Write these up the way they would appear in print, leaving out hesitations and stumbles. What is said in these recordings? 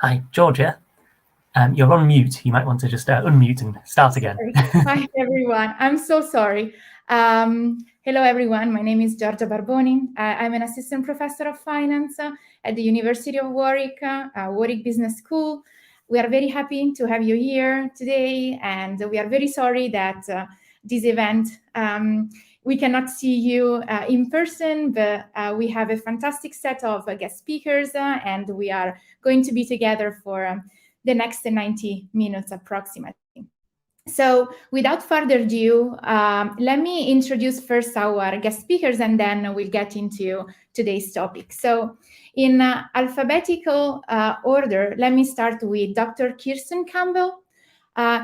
Hi, Giorgia. You're on mute. You might want to just unmute and start again. Hi, everyone. I'm so sorry. Hello, everyone. My name is Giorgia Barboni. I'm an assistant professor of finance at the University of Warwick, Warwick Business School. We are very happy to have you here today, and we are very sorry that this event, we cannot see you in person, but we have a fantastic set of guest speakers, and we are going to be together for the next 90 minutes approximately. So without further ado, let me introduce first our guest speakers, and then we'll get into today's topic. So in alphabetical order, let me start with Dr. Kirsten Campbell.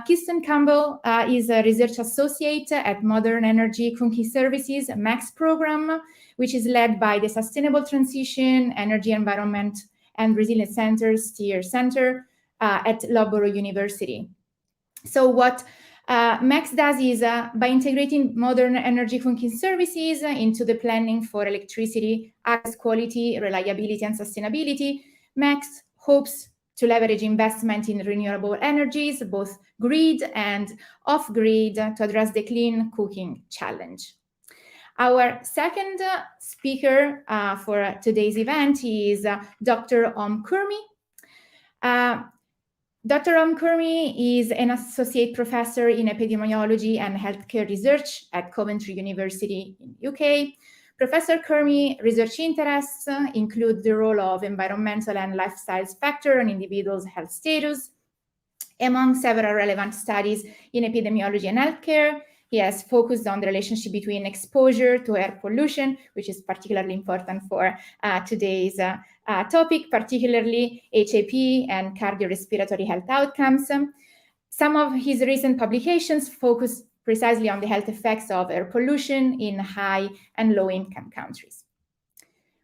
Kirsten Campbell is a research associate at Modern Energy Cooking Services MAX program, which is led by the Sustainable Transition, Energy, Environment, and Resilience Center, STEER Center, at Loughborough University. So what MAX does is by integrating modern energy cooking services into the planning for electricity, access, quality, reliability, and sustainability, MAX hopes to leverage investment in renewable energies, both grid and off-grid, to address the clean cooking challenge. Our second speaker for today's event is Dr. Om Kurmi. Dr. Om Kurmi is an associate professor in epidemiology and healthcare research at Coventry University in UK. Professor Kurmi research interests include the role of environmental and lifestyle factor on individuals' health status. Among several relevant studies in epidemiology and healthcare, he has focused on the relationship between exposure to air pollution, which is particularly important for today's topic, particularly HAP and cardiorespiratory health outcomes. Some of his recent publications focus precisely on the health effects of air pollution in high and low-income countries.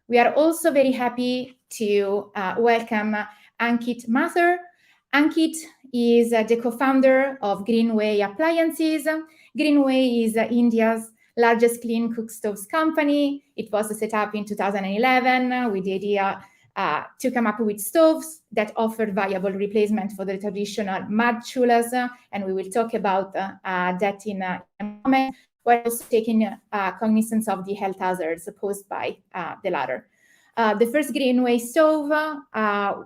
We are also very happy to welcome Ankit Mathur. Ankit is the co-founder of Greenway Appliances. Greenway is India's largest clean cook stoves company. It was set up in 2011 with the idea to come up with stoves that offered viable replacement for the traditional mud chullas, and we will talk about that in a moment, while also taking cognizance of the health hazards posed by the latter. The first Greenway stove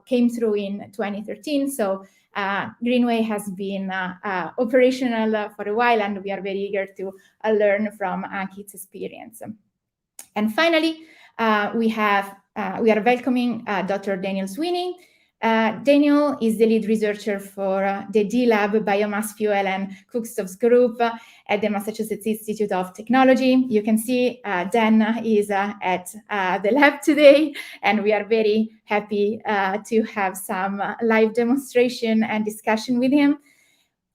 came through in 2013, so Greenway has been operational for a while, and we are very eager to learn from Ankit's experience. And finally, we are welcoming Dr. Daniel Sweeney. Daniel is the lead researcher for the D-Lab Biomass Fuel and Cookstoves Group at the Massachusetts Institute of Technology. You can see Dan is at the lab today, and we are very happy to have some live demonstration and discussion with him.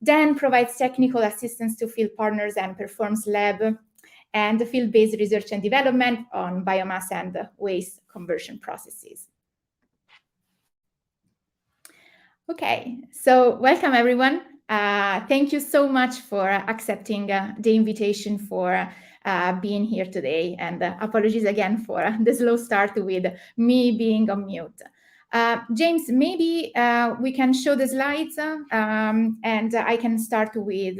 Dan provides technical assistance to field partners and performs lab and field-based research and development on biomass and waste conversion processes. Okay, so welcome everyone. Thank you so much for accepting the invitation for being here today, and apologies again for the slow start with me being on mute. James, maybe we can show the slides and I can start with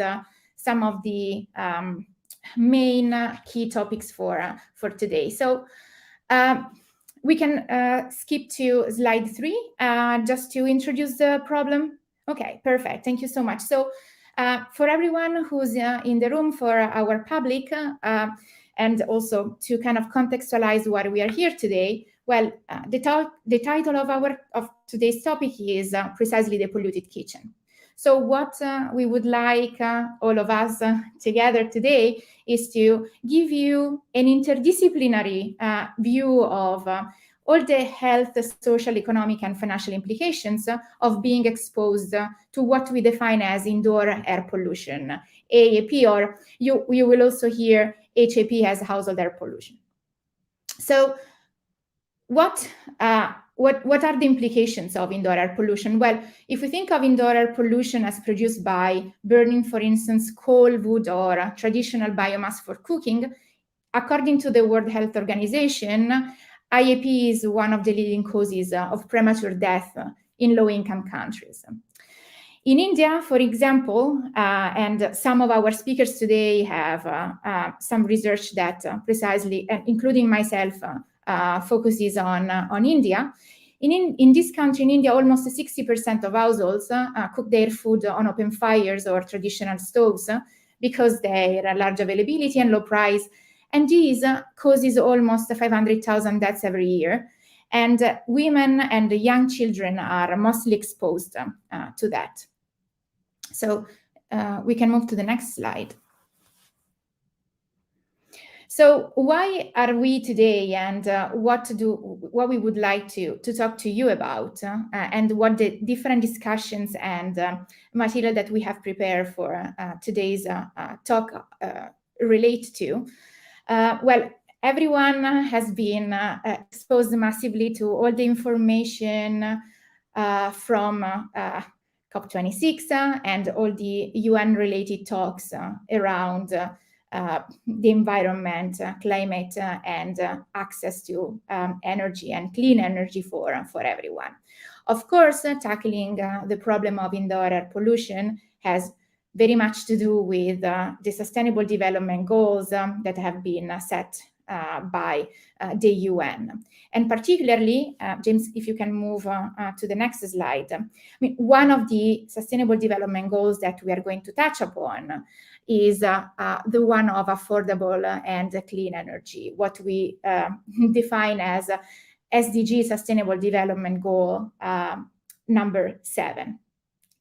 some of the main key topics for today. So we can skip to slide 3 just to introduce the problem. Okay, perfect. Thank you so much. So for everyone who's in the room, for our public, and also to kind of contextualize why we are here today, well, the title of today's topic is precisely the polluted kitchen. So what we would like all of us together today is to give you an interdisciplinary view of all the health, social, economic, and financial implications of being exposed to what we define as indoor air pollution, AAP, or you will also hear HAP as household air pollution. So what are the implications of indoor air pollution? Well, if we think of indoor air pollution as produced by burning, for instance, coal, wood, or traditional biomass for cooking, according to the World Health Organization, IAP is one of the leading causes of premature death in low-income countries. In India, for example, and some of our speakers today have some research that precisely, including myself, focuses on India. In this country, in India, almost 60% of households cook their food on open fires or traditional stoves because they are large availability and low price. And this causes almost 500,000 deaths every year. And women and young children are mostly exposed to that. So we can move to the next slide. So why are we today, and what we would like to talk to you about, and what the different discussions and material that we have prepared for today's talk relate to? Well, everyone has been exposed massively to all the information from COP26 and all the UN-related talks around the environment, climate, and access to energy and clean energy for everyone. Of course, tackling the problem of indoor air pollution has very much to do with the Sustainable Development Goals that have been set by the UN. And particularly, James, if you can move to the next slide. I mean, one of the Sustainable Development Goals that we are going to touch upon is the one of affordable and clean energy, what we define as SDG, Sustainable Development Goal number 7.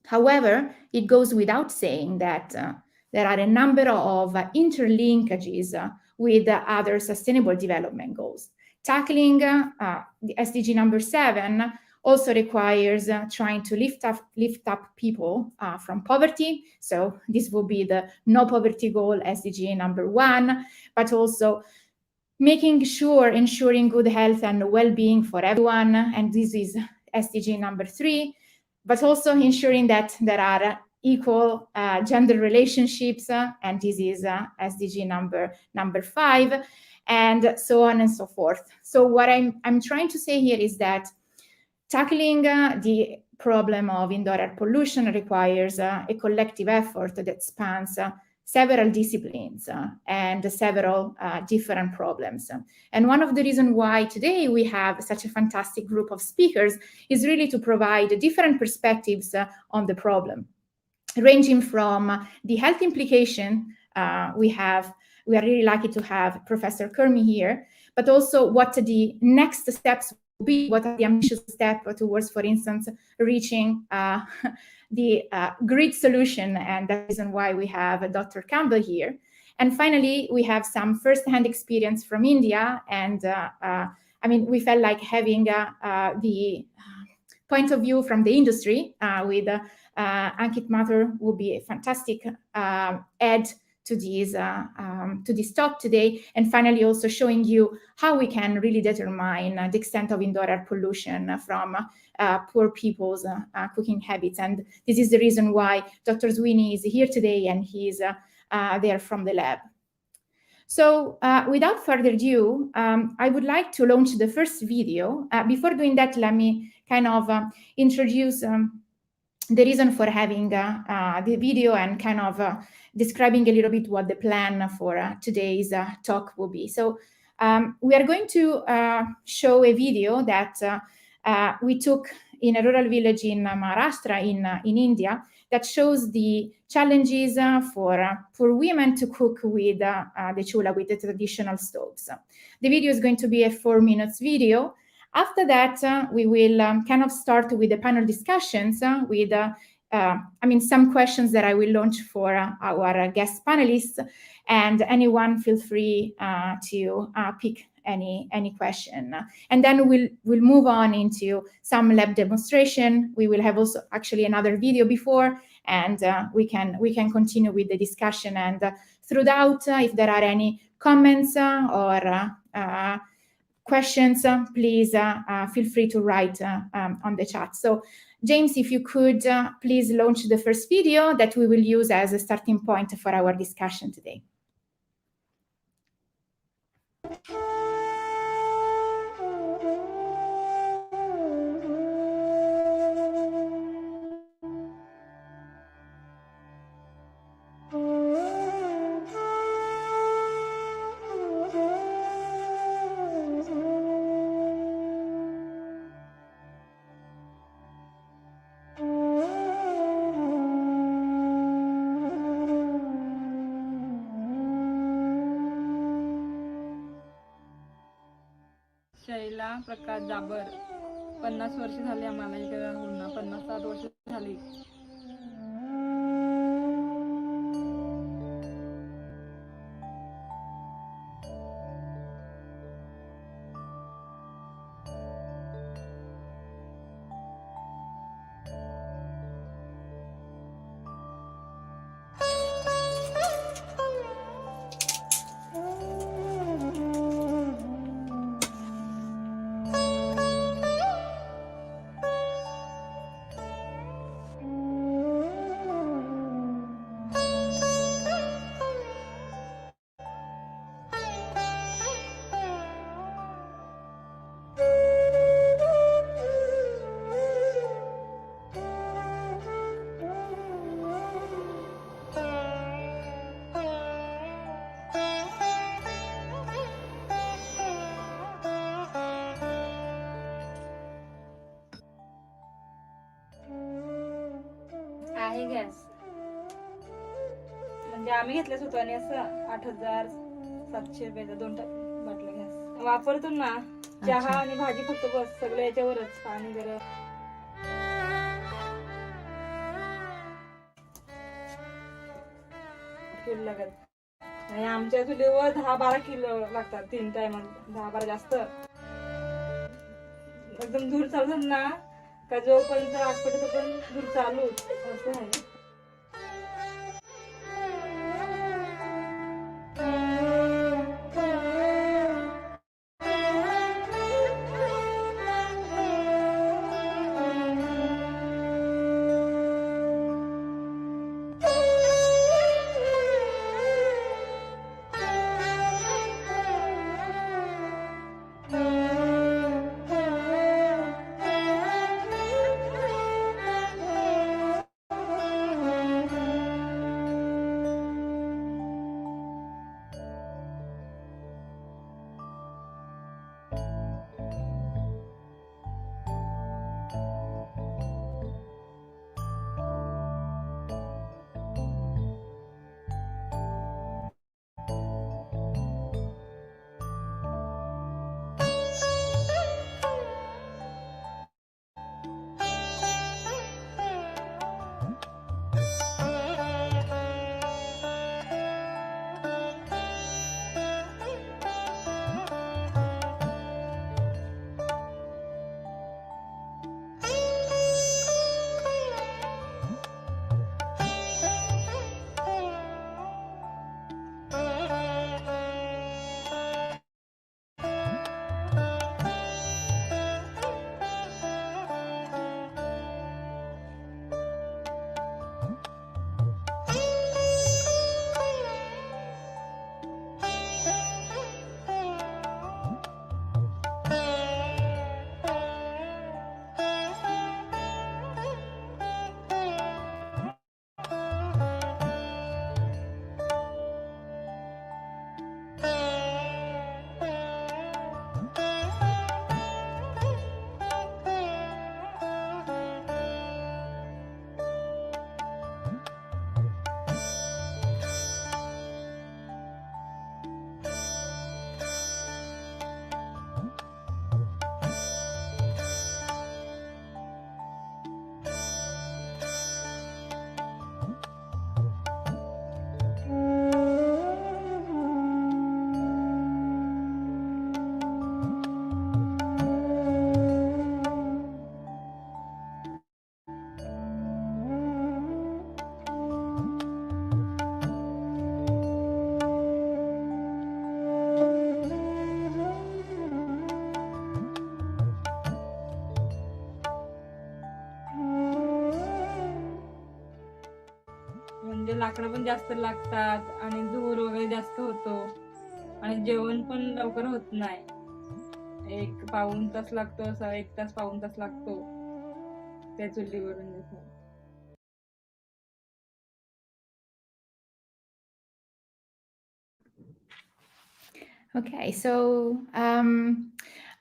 However, it goes without saying that there are a number of interlinkages with other Sustainable Development Goals. Tackling the SDG number 7 also requires trying to lift up people from poverty. So this will be the no poverty goal, SDG number 1, but also ensuring good health and well-being for everyone, and this is SDG number 3, but also ensuring that there are equal gender relationships, and this is SDG number 5, and so on and so forth. So what I'm trying to say here is that tackling the problem of indoor air pollution requires a collective effort that spans several disciplines and several different problems. And one of the reasons why today we have such a fantastic group of speakers is really to provide different perspectives on the problem, ranging from the health implication. We are really lucky to have Professor Kermi here, but also what the next steps will be, what are the ambitious steps towards, for instance, reaching the grid solution, and the reason why we have Dr. Campbell here. And finally, we have some first-hand experience from India, and I mean, we felt like having the point of view from the industry with Ankit Mathur will be a fantastic add to this talk today, and finally also showing you how we can really determine the extent of indoor air pollution from poor people's cooking habits. And this is the reason why Dr. Zwini is here today, and he's there from the lab. So without further ado, I would like to launch the first video. Before doing that, let me kind of introduce the reason for having the video and kind of describing a little bit what the plan for today's talk will be. So we are going to show a video that we took in a rural village in Maharashtra in India that shows the challenges for women to cook with the chula, with the traditional stoves. The video is going to be a 4-minute video. After that, we will kind of start with the panel discussions with, some questions that I will launch for our guest panelists, and anyone feel free to pick any question. And then we'll move on into some lab demonstration. We will have also actually another video before, and we can continue with the discussion. And throughout, if there are any comments or questions, please feel free to write on the chat. So James, if you could please launch the first video that we will use as a starting point for our discussion today. प्रकाश जाबर 50 वर्ष झाली आम्हाला इकडे राहून 50-60 वर्ष झाली. आहे gas म्हणजे आम्ही घेतल्या स्वतःने असं 8,700 रुपयाचा 2 बाटल्या गॅस वापरतो ना. चहा आणि भाजी फक्त बस सगळं याच्यावरच. पाणी गरम किलो लागत आणि आमच्या चुलीवर 10-12 किलो लागतात 3 टायमात. 10-12 जास्त एकदम दूर चालतात ना का जोपर्यंत आठवडे तोपर्यंत दूर चालूच असं आहे. म्हणजे लाकडं पण जास्त लागतात आणि धूर वगैरे जास्त होतो आणि जेवण पण लवकर होत नाही. 1-पाऊण तास लागतो, 1 तास पाऊण तास लागतो त्या चुलीवरून. Okay, so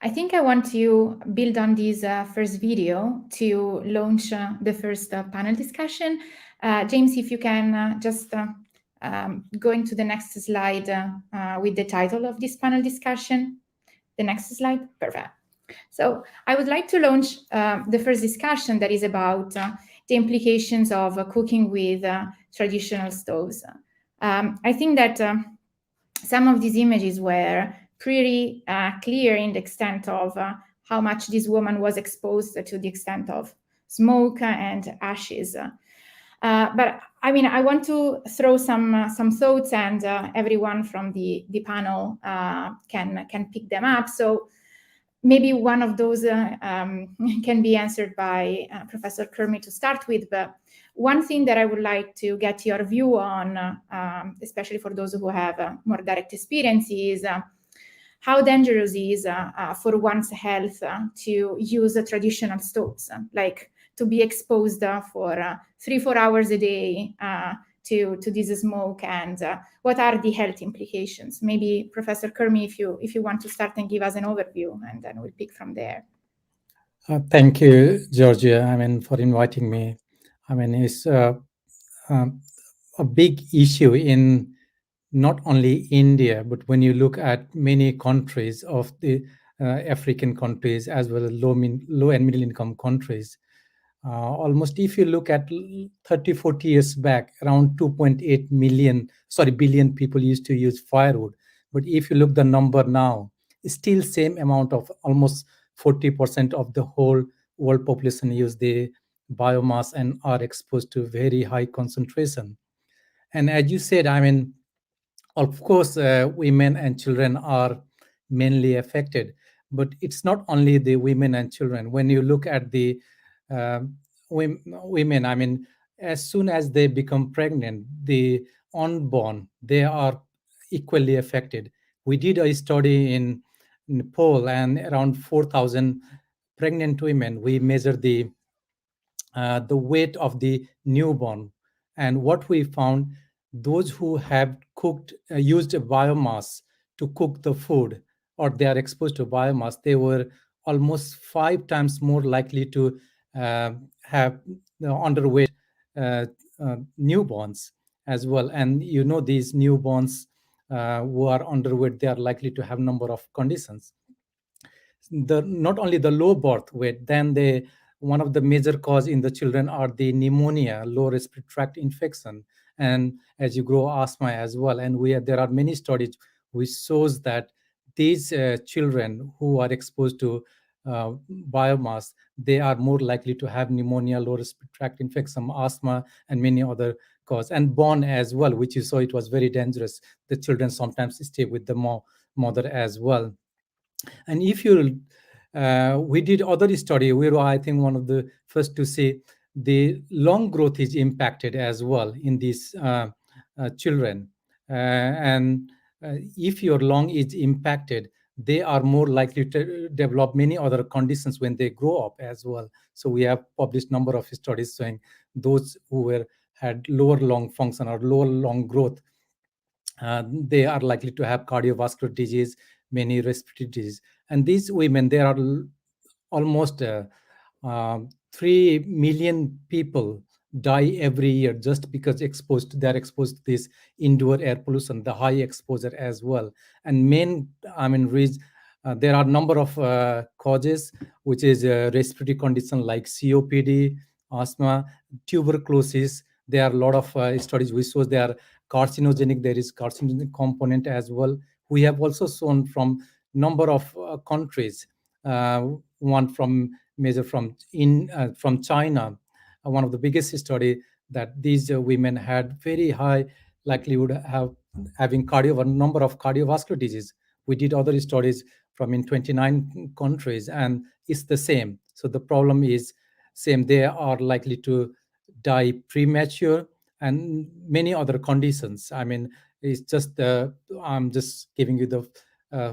I think I want to build on this first video to launch the first panel discussion. James, if you can just go into the next slide with the title of this panel discussion. The next slide, perfect. So I would like to launch the first discussion that is about the implications of cooking with traditional stoves. I think that some of these images were pretty clear in the extent of how much this woman was exposed to the extent of smoke and ashes. But I mean, I want to throw some thoughts, and everyone from the panel can pick them up. So maybe one of those can be answered by Professor Kermit to start with. But one thing that I would like to get your view on, especially for those who have more direct experience, is how dangerous it is for one's health to use traditional stoves, like to be exposed for 3-4 hours a day to this smoke, and what are the health implications? Maybe Professor Kermit, if you want to start and give us an overview, and then we'll pick from there. Thank you, Giorgia. I mean, for inviting me. I mean, it's a big issue in not only India, but when you look at many countries of the African countries, as well as low and middle income countries. Almost, if you look at 30-40 years back, around 2.8 billion people used to use firewood. But if you look the number now, it's still same amount of almost 40% of the whole world population use the biomass and are exposed to very high concentration. And as you said, I mean, of course, women and children are mainly affected, but it's not only the women and children. When you look at the women, I mean, as soon as they become pregnant, the unborn, they are equally affected. We did a study in Nepal, and around 4,000 pregnant women, we measured the weight of the newborn. And what we found, those who have used a biomass to cook the food, or they are exposed to biomass, they were almost 5 times more likely to have underweight newborns as well. And you know, these newborns who are underweight, they are likely to have number of conditions. Not only the low birth weight, then one of the major cause in the children are the pneumonia, lower respiratory tract infection, and as you grow, asthma as well. And there are many studies which shows that these children who are exposed to biomass, they are more likely to have pneumonia, lower respiratory tract infection, asthma, and many other cause. And born as well, which you saw, it was very dangerous. The children sometimes stay with the mother as well. And if you, we did other study, we were, I think, one of the first to say the lung growth is impacted as well in these children. And if your lung is impacted, they are more likely to develop many other conditions when they grow up as well. So we have published number of studies showing those who had lower lung function or lower lung growth, they are likely to have cardiovascular disease, many respiratory disease. And these women, there are almost 3 million people die every year just because they're exposed to this indoor air pollution, the high exposure as well. And there are a number of causes, which is respiratory condition like COPD, asthma, tuberculosis. There are a lot of studies which shows they are carcinogenic. There is carcinogenic component as well. We have also shown from number of countries, one from China, one of the biggest study, that these women had very high likelihood having number of cardiovascular disease. We did other studies from in 29 countries, and it's the same. So the problem is same. They are likely to die premature, and many other conditions. I mean, it's just I'm just giving you the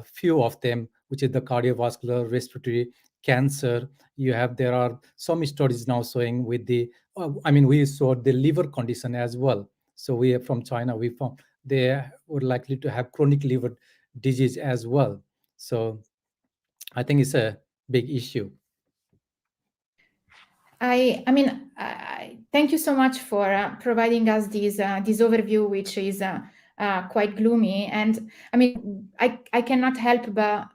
few of them, which is the cardiovascular, respiratory, cancer. There are some studies now showing with we saw the liver condition as well. So we are from China, we found they were likely to have chronic liver disease as well. So I think it's a big issue. Thank you so much for providing us this overview, which is quite gloomy. And I mean, I cannot help but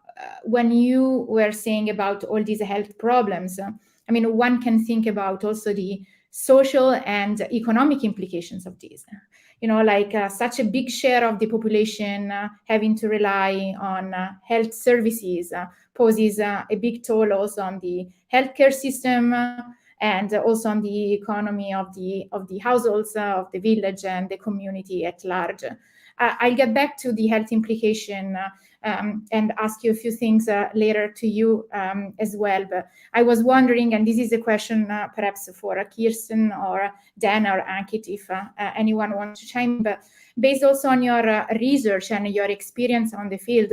when you were saying about all these health problems, I mean, one can think about also the social and economic implications of these. You know, like such a big share of the population having to rely on health services poses a big toll also on the healthcare system and also on the economy of the households, of the village and the community at large. I'll get back to the health implication and ask you a few things later to you as well. But I was wondering, and this is a question perhaps for Kirsten or Dan or Ankit, if anyone wants to chime in, but based also on your research and your experience on the field,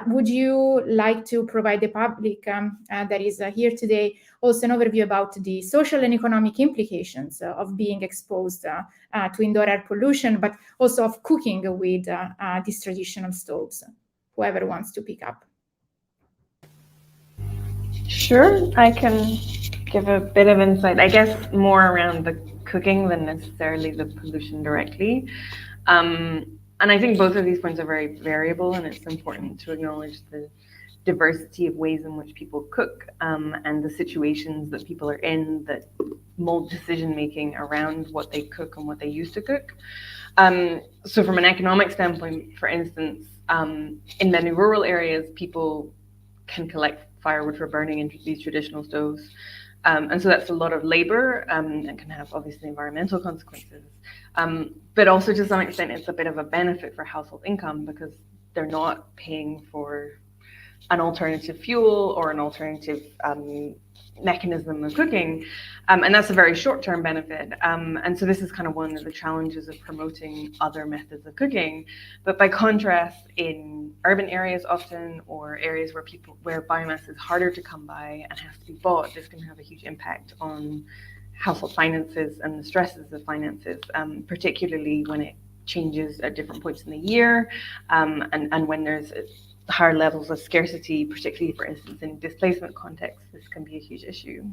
would you like to provide the public that is here today also an overview about the social and economic implications of being exposed to indoor air pollution, but also of cooking with these traditional stoves? Whoever wants to pick up. Sure, I can give a bit of insight, I guess more around the cooking than necessarily the pollution directly. And I think both of these points are very variable, and it's important to acknowledge the diversity of ways in which people cook and the situations that people are in that mold decision-making around what they cook and what they used to cook. So from an economic standpoint, for instance, in many rural areas, people can collect firewood for burning into these traditional stoves. And so that's a lot of labor and can have obviously environmental consequences. But also to some extent, it's a bit of a benefit for household income because they're not paying for an alternative fuel or an alternative mechanism of cooking. And that's a very short-term benefit. And so this is kind of one of the challenges of promoting other methods of cooking. But by contrast, in urban areas often, or areas where biomass is harder to come by and has to be bought, this can have a huge impact on household finances and the stresses of finances, particularly when it changes at different points in the year, and when there's higher levels of scarcity, particularly, for instance, in displacement contexts, this can be a huge issue.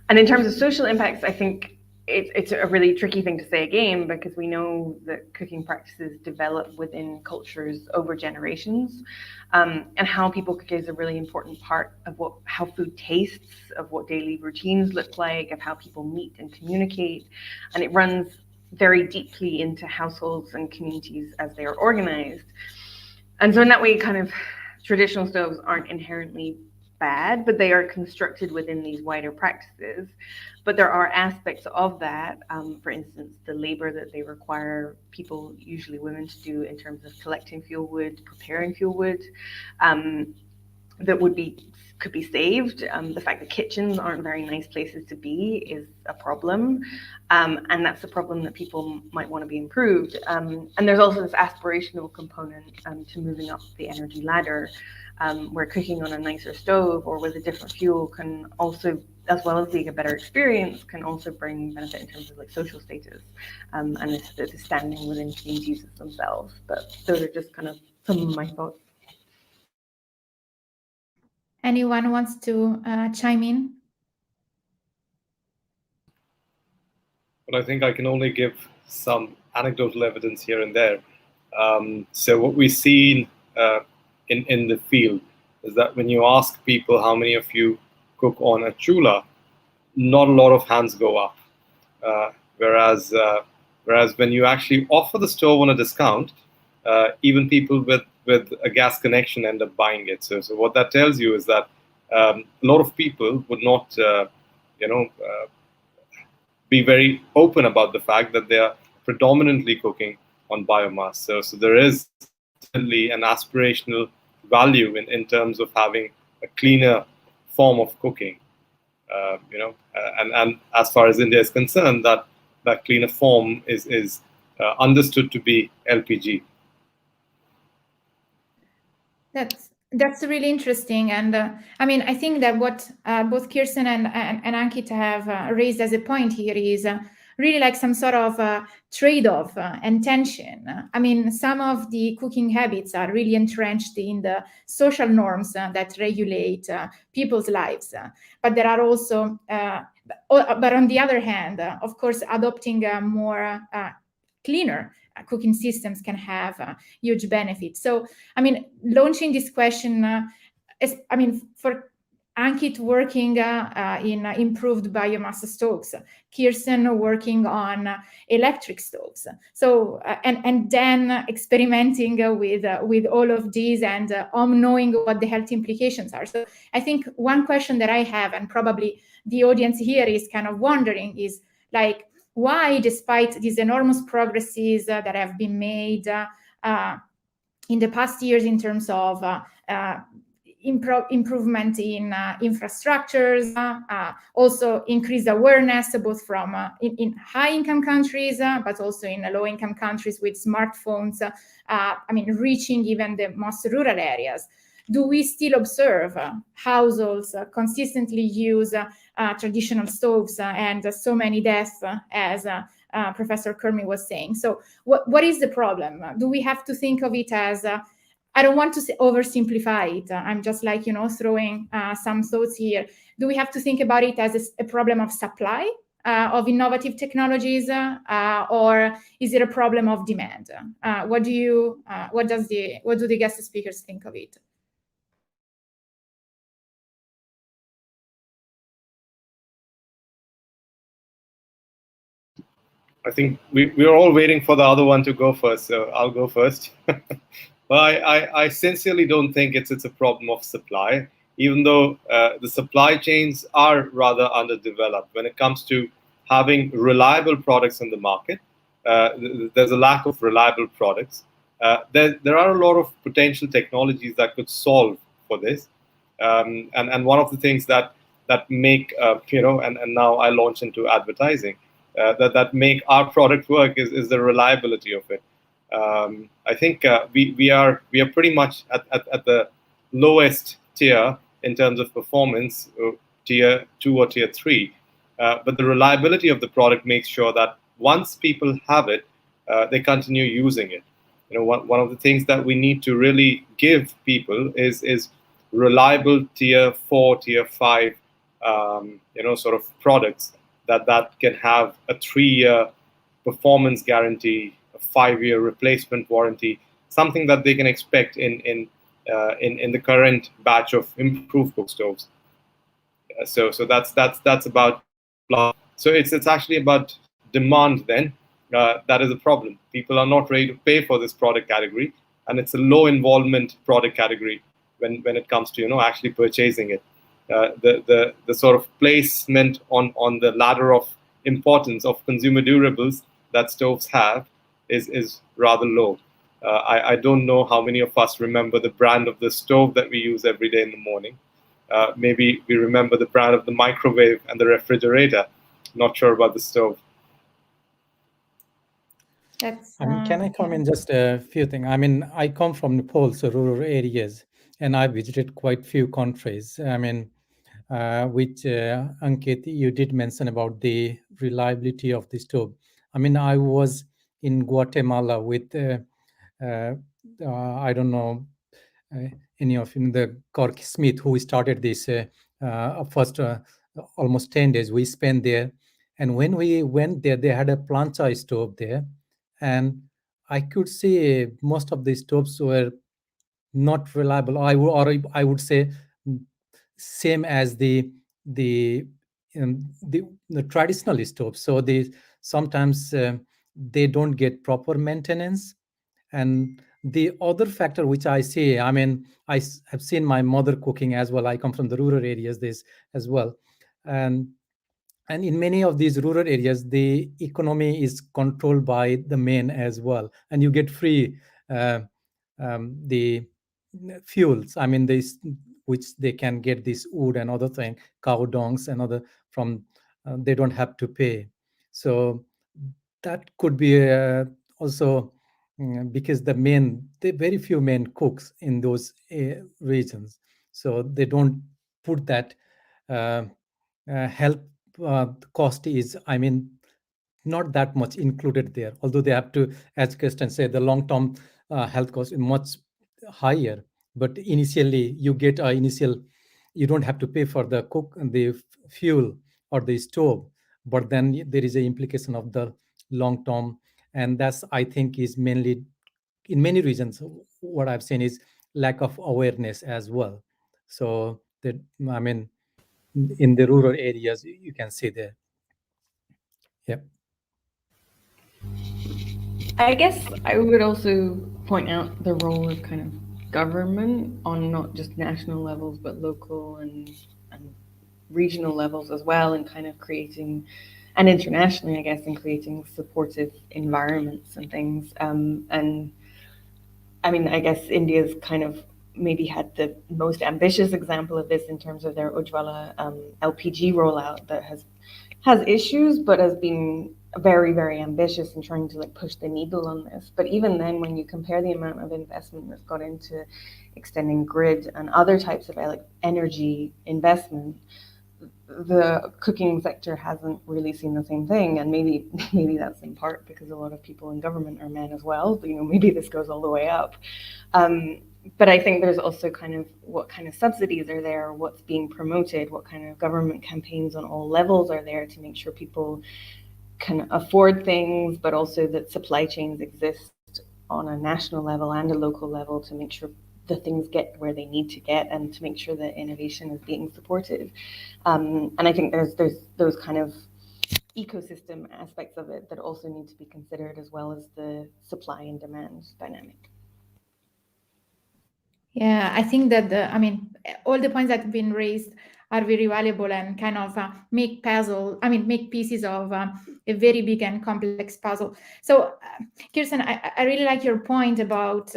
And in terms of social impacts, I think it's a really tricky thing to say again, because we know that cooking practices develop within cultures over generations, and how people cook is a really important part of how food tastes, of what daily routines look like, of how people meet and communicate, and it runs very deeply into households and communities as they are organized. And so in that way, kind of traditional stoves aren't inherently bad, but they are constructed within these wider practices. But there are aspects of that, for instance, the labor that they require people, usually women, to do in terms of collecting fuel wood, preparing fuel wood, that could be saved. The fact that kitchens aren't very nice places to be is a problem, and that's a problem that people might want to be improved. And there's also this aspirational component to moving up the energy ladder, where cooking on a nicer stove or with a different fuel can also, as well as being a better experience, can also bring benefit in terms of like social status and the standing within communities themselves. But those are just kind of some of my thoughts. Anyone wants to chime in? But I think I can only give some anecdotal evidence here and there. So what we've seen in the field is that when you ask people how many of you cook on a chula, not a lot of hands go up. Whereas when you actually offer the stove on a discount, even people with a gas connection end up buying it. So what that tells you is that a lot of people would not, be very open about the fact that they are predominantly cooking on biomass. So there is certainly an aspirational value in terms of having a cleaner form of cooking. And as far as India is concerned, that cleaner form is understood to be LPG. That's really interesting, and I mean, I think that what both Kirsten and Ankit have raised as a point here is really like some sort of trade-off and tension. I mean, some of the cooking habits are really entrenched in the social norms that regulate people's lives, but there are also, but on the other hand, of course, adopting more cleaner cooking systems can have huge benefits. So, I mean, launching this question, for Ankit working in improved biomass stoves, Kirsten working on electric stoves. So and then experimenting with all of these and knowing what the health implications are. So I think one question that I have, and probably the audience here is kind of wondering, is like, why, despite these enormous progresses that have been made in the past years in terms of improvement in infrastructures, also increased awareness both from in high-income countries, but also in low-income countries with smartphones, reaching even the most rural areas. Do we still observe households consistently use traditional stoves and so many deaths as Professor Kermi was saying? So what is the problem? Do we have to think of it as I don't want to oversimplify it. I'm just like, throwing some thoughts here. Do we have to think about it as a problem of supply of innovative technologies, or is it a problem of demand? What do the guest speakers think of it? I think we're all waiting for the other one to go first, so I'll go first. Well, I sincerely don't think it's a problem of supply, even though the supply chains are rather underdeveloped when it comes to having reliable products in the market. There's a lack of reliable products. There are a lot of potential technologies that could solve for this, and one of the things that make and now I launch into advertising that make our product work is the reliability of it. I think we are pretty much at the lowest tier in terms of performance, tier 2 or tier 3. But the reliability of the product makes sure that once people have it, they continue using it. One of the things that we need to really give people is reliable tier 4, tier 5, sort of products that can have a 3-year performance guarantee, a 5-year replacement warranty, something that they can expect in the current batch of improved cook stoves. So that's about. So it's actually about demand then. That is a problem. People are not ready to pay for this product category, and it's a low involvement product category when it comes to actually purchasing it. The sort of placement on the ladder of importance of consumer durables that stoves have is rather low. I don't know how many of us remember the brand of the stove that we use every day in the morning. Maybe we remember the brand of the microwave and the refrigerator. Not sure about the stove. Can I comment just a few things? I come from Nepal, so rural areas, and I visited quite few countries. Which Ankit, you did mention about the reliability of the stove. I was in Guatemala with I don't know any of the Cork Smith who started this first almost 10 days we spent there. And when we went there, they had a plancha stove there, and I could see most of the stoves were not reliable. I would say same as the traditional stoves. So they sometimes they don't get proper maintenance. And the other factor which I see, I have seen my mother cooking as well. I come from the rural areas this as well, and in many of these rural areas, the economy is controlled by the men as well, and you get free the fuels. This which they can get this wood and other thing, cow dongs and other from. They don't have to pay. So that could be also because the very few men cooks in those regions, so they don't put that health cost is not that much included there, although they have to, as Kristen said, the long-term health cost is much higher. But initially you get you don't have to pay for the fuel or the stove, but then there is an implication of the long-term And that's, I think, is mainly in many regions. What I've seen is lack of awareness as well. So that, I mean, in the rural areas, you can see there. Yep. I guess I would also point out the role of kind of government on not just national levels, but local and regional levels as well, and kind of creating, and internationally, I guess, in creating supportive environments and things. And I mean, I guess India's kind of maybe had the most ambitious example of this in terms of their Ujjwala LPG rollout that has issues, but has been very, very ambitious in trying to like push the needle on this. But even then, when you compare the amount of investment that's got into extending grid and other types of energy investment, the cooking sector hasn't really seen the same thing. And maybe that's in part because a lot of people in government are men as well. But, you know, maybe this goes all the way up. But I think there's also kind of what kind of subsidies are there, what's being promoted, what kind of government campaigns on all levels are there to make sure people can afford things, but also that supply chains exist on a national level and a local level to make sure the things get where they need to get and to make sure that innovation is being supported. And I think there's those kind of ecosystem aspects of it that also need to be considered, as well as the supply and demand dynamic. Yeah, I think that all the points that have been raised are very valuable and kind of make pieces of a very big and complex puzzle. So, Kirsten, I really like your point about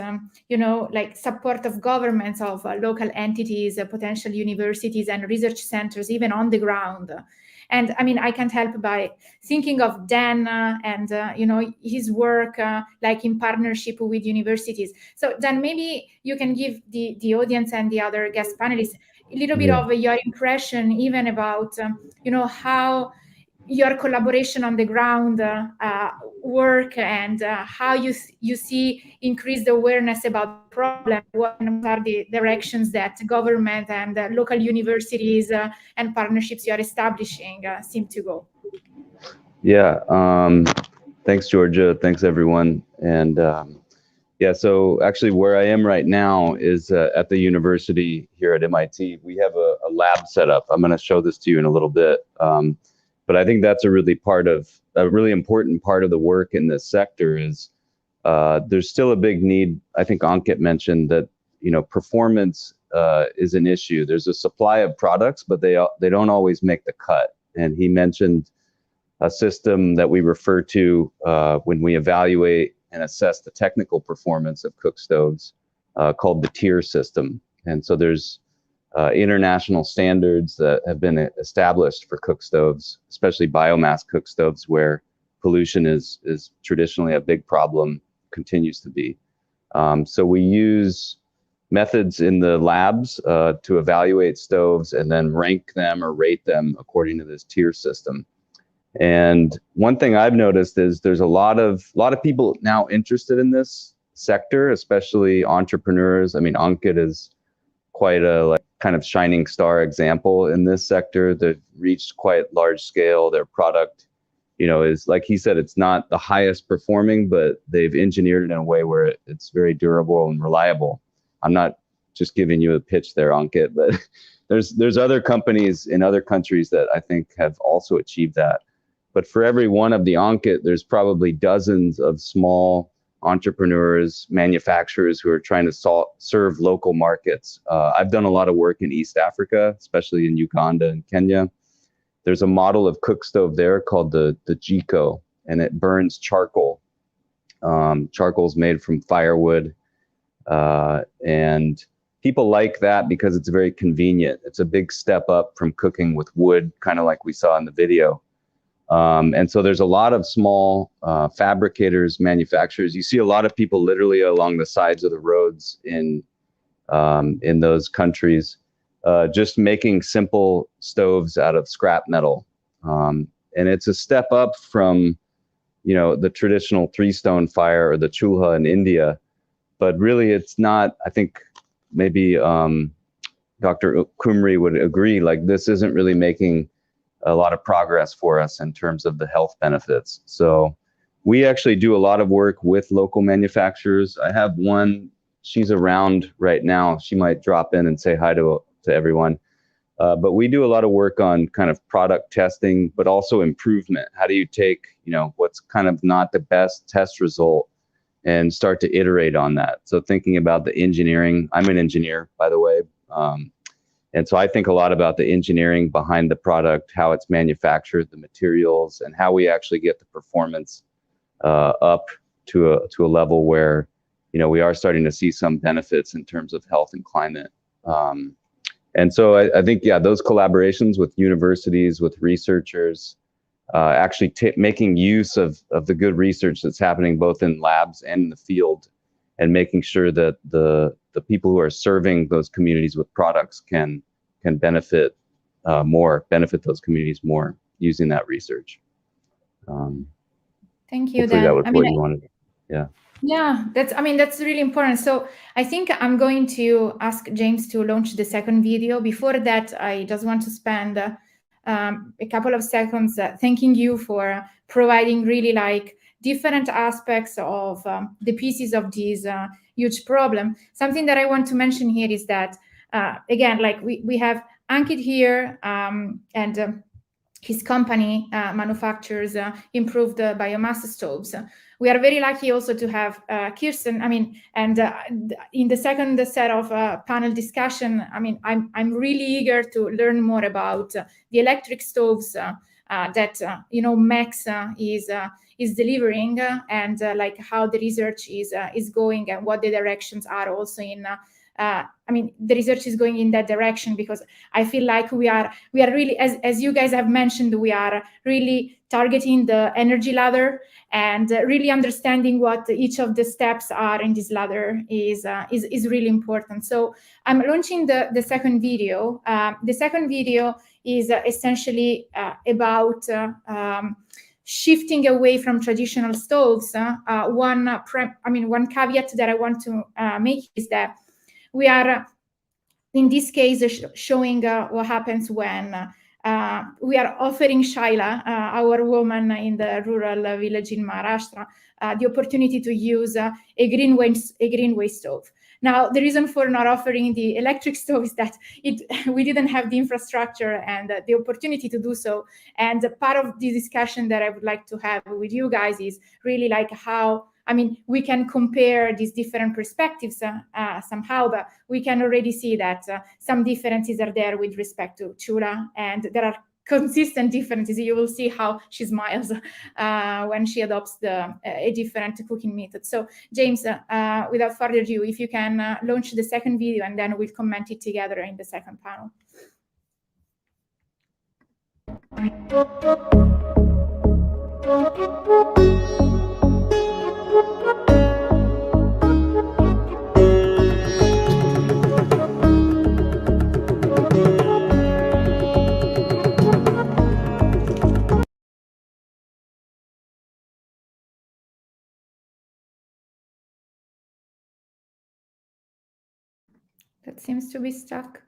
like support of governments, of local entities, potential universities and research centers, even on the ground. And I mean, I can't help by thinking of Dan and his work like in partnership with universities. So Dan, maybe you can give the audience and the other guest panelists a little bit of your impression, even about how your collaboration on the ground work, and how you see increased awareness about the problem. What are the directions that government and local universities and partnerships you are establishing seem to go? Yeah, thanks, Giorgia. Thanks, everyone. And yeah, so actually where I am right now is at the university here at MIT. We have a lab set up. I'm going to show this to you in a little bit. But I think that's a really important part of the work in this sector is there's still a big need. I think Ankit mentioned that, performance is an issue. There's a supply of products, but they don't always make the cut. And he mentioned a system that we refer to when we evaluate and assess the technical performance of cook stoves called the tier system. And so there's international standards that have been established for cook stoves, especially biomass cook stoves, where pollution is traditionally a big problem, continues to be. So we use methods in the labs to evaluate stoves and then rank them or rate them according to this tier system. And one thing I've noticed is there's a lot of people now interested in this sector, especially entrepreneurs. I mean, Ankit is quite a kind of shining star example in this sector. They've reached quite large scale. Their product, is, like he said, it's not the highest performing, but they've engineered it in a way where it's very durable and reliable. I'm not just giving you a pitch there, Ankit, but there's other companies in other countries that I think have also achieved that. But for every one of the Ankit, there's probably dozens of small entrepreneurs, manufacturers who are trying to serve local markets. I've done a lot of work in East Africa, especially in Uganda and Kenya. There's a model of cook stove there called the Jiko, and it burns charcoal. Charcoal is made from firewood, and people like that because it's very convenient. It's a big step up from cooking with wood, kind of like we saw in the video. And so there's a lot of small fabricators, manufacturers. You see a lot of people literally along the sides of the roads in those countries, just making simple stoves out of scrap metal. And it's a step up from, the traditional 3-stone fire or the chulha in India. But really, it's not. I think maybe Dr. Kumri would agree, this isn't really making a lot of progress for us in terms of the health benefits. So we actually do a lot of work with local manufacturers. I have one, she's around right now. She might drop in and say hi to everyone. But we do a lot of work on kind of product testing, but also improvement. How do you take, what's kind of not the best test result and start to iterate on that? So thinking about the engineering, I'm an engineer, by the way. And so I think a lot about the engineering behind the product, how it's manufactured, the materials, and how we actually get the performance up to a level where, we are starting to see some benefits in terms of health and climate. And so I think, yeah, those collaborations with universities, with researchers, actually making use of the good research that's happening both in labs and in the field, and making sure that the people who are serving those communities with products can benefit those communities more using that research. Thank you, hopefully Dan. that was what you wanted. Yeah. Yeah, that's really important. So I think I'm going to ask James to launch the second video. Before that, I just want to spend a couple of seconds thanking you for providing really different aspects of the pieces of this huge problem. Something that I want to mention here is that, again, we have Ankit here, and his company manufactures improved biomass stoves. We are very lucky also to have Kirsten. And in the second set of panel discussion, I'm really eager to learn more about the electric stoves that Max is delivering, and how the research is going, and what the directions are also in. The research is going in that direction, because I feel like we are really, as you guys have mentioned, we are really targeting the energy ladder, and really understanding what each of the steps are in this ladder is really important. So I'm launching the second video. The second video is essentially about shifting away from traditional stoves. One caveat that I want to make is that we are, in this case, showing what happens when we are offering Shaila, our woman in the rural village in Maharashtra, the opportunity to use a green waste stove. Now, the reason for not offering the electric stove is that we didn't have the infrastructure and the opportunity to do so. And part of the discussion that I would like to have with you guys is really how we can compare these different perspectives somehow, but we can already see that some differences are there with respect to Chula, and there are consistent differences. You will see how she smiles when she adopts a different cooking method. So, James, without further ado, if you can launch the second video, and then we'll comment it together in the second panel. That seems to be stuck.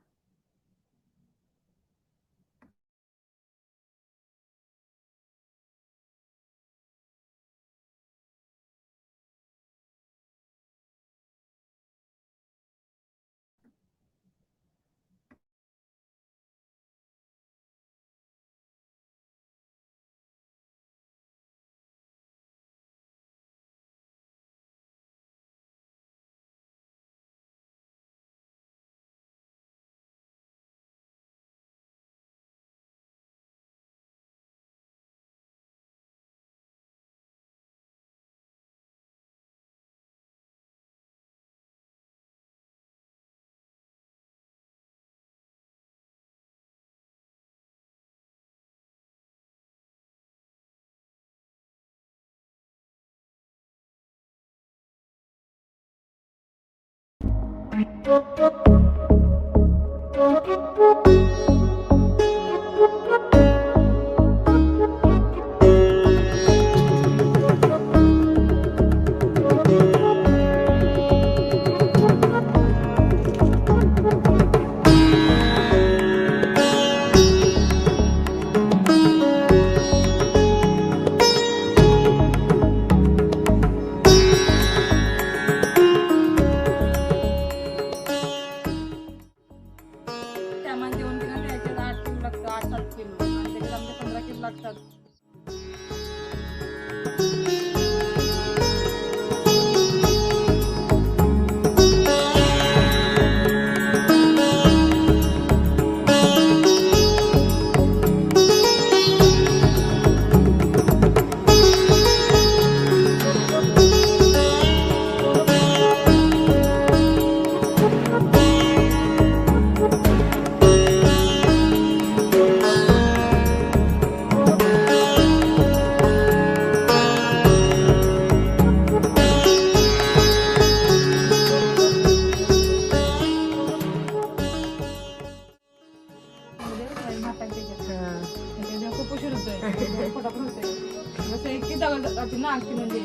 असं एक जाते ना की म्हणजे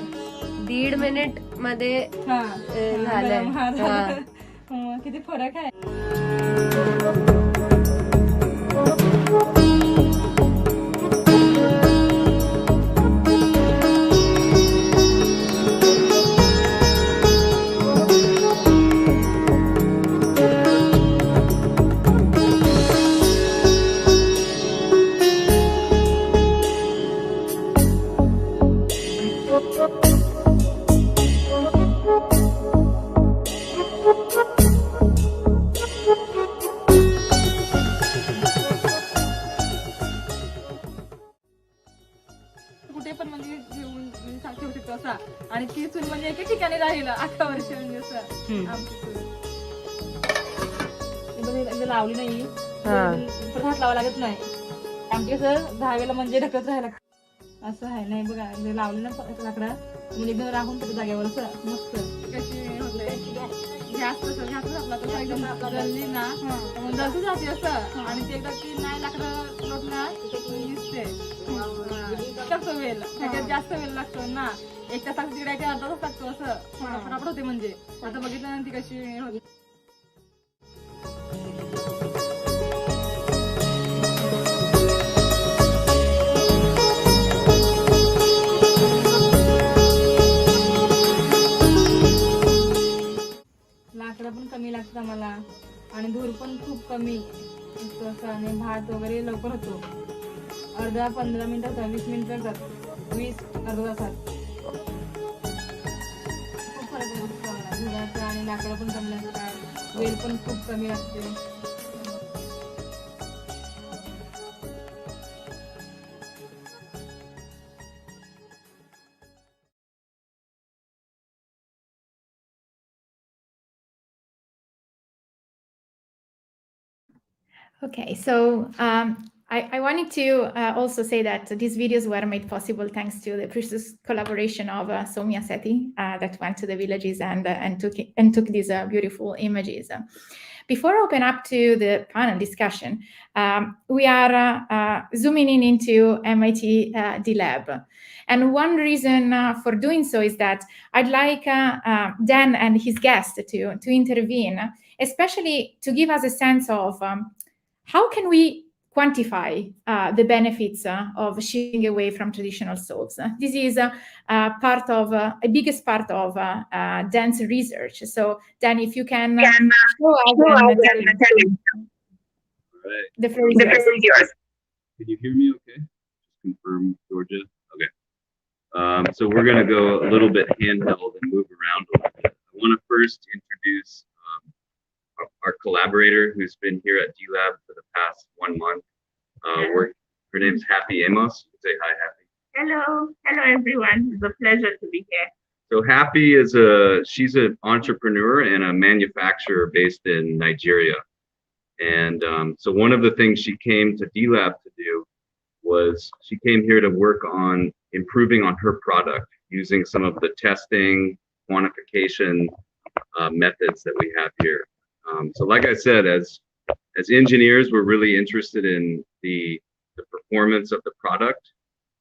1.5 minute मध्ये हा झालंय. हा, हा. किती फरक आहे. कुठे पण म्हणजे घेऊन ठेवू शकतो असा. आणि ती चूल म्हणजे एका ठिकाणी राहिलं 11 वर्ष म्हणजे असं आमची चूल. एकदा लावली नाही परत हात लावा लागत नाही. आमची कसं 10 वेळेला म्हणजे ढकलत राहायला असं आहे. नाही बघा लावली ना लाकडं म्हणजे एकदम राहून त्याच्या जागेवर असं मस्त कशी होते. गॅस आपला तसा एकदम जळली ना मग जळतच राहते असं. आणि ते एकदा ती नाही लाकडं लोटणार दिसते जास्त वेळ त्याच्यात जास्त वेळ लागतो ना. 1 तास तिकडे अर्धा तास लागतो असं फटाफट होते. म्हणजे आता बघितलं ना ती कशी होती. लाकडं पण कमी लागतात आम्हाला आणि धूर पण खूप कमी असं. आणि भात वगैरे लवकर होतो. अर्धा 15 मिनिटात 20 मिनिटं जातात. 20 अर्धा तासात खूप फरक पडतो आम्हाला धुराचा. आणि लाकडं पण कमी लागतात. वेळ पण खूप कमी लागते. Okay, so I wanted to also say that these videos were made possible thanks to the precious collaboration of Soumya Sethi that went to the villages and took these beautiful images. Before I open up to the panel discussion, we are zooming in into MIT D-Lab. And one reason for doing so is that I'd like Dan and his guest to intervene, especially to give us a sense of how can we quantify the benefits of shifting away from traditional stoves? This is part of a biggest part of Dan's research. So, Dan, if you can show us and tell me. Right. The floor is yours. Can you hear me okay? Just confirm, Giorgia. Okay. So we're going to go a little bit handheld and move around a little bit. I want to first introduce our collaborator who's been here at D-Lab for the past 1 month. Her name's Happy Amos. Say hi, Happy. Hello everyone. It's a pleasure to be here. So Happy she's an entrepreneur and a manufacturer based in Nigeria. And so one of the things she came to D-Lab to do was she came here to work on improving on her product using some of the testing, quantification methods that we have here. So like I said, as engineers, we're really interested in the performance of the product.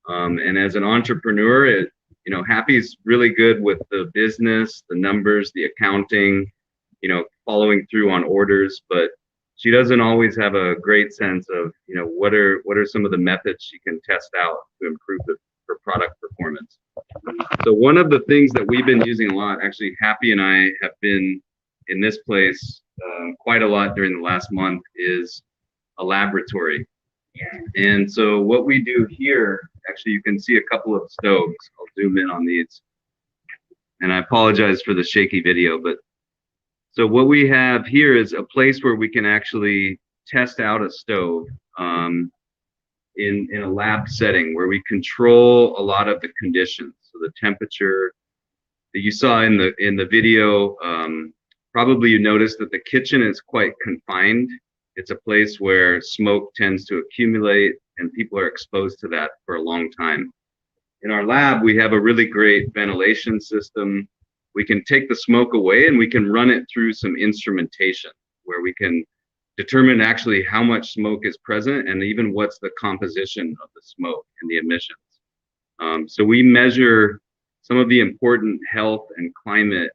And as an entrepreneur, Happy's really good with the business, the numbers, the accounting, following through on orders, but she doesn't always have a great sense of, what are some of the methods she can test out to improve her product performance. So one of the things that we've been using a lot, actually Happy and I have been in this place quite a lot during the last month, is a laboratory. And so what we do here, actually you can see a couple of stoves. I'll zoom in on these. And I apologize for the shaky video, but so what we have here is a place where we can actually test out a stove in a lab setting where we control a lot of the conditions. So the temperature that you saw in the video, probably you noticed that the kitchen is quite confined. It's a place where smoke tends to accumulate and people are exposed to that for a long time. In our lab, we have a really great ventilation system. We can take the smoke away and we can run it through some instrumentation where we can determine actually how much smoke is present and even what's the composition of the smoke and the emissions. So we measure some of the important health and climate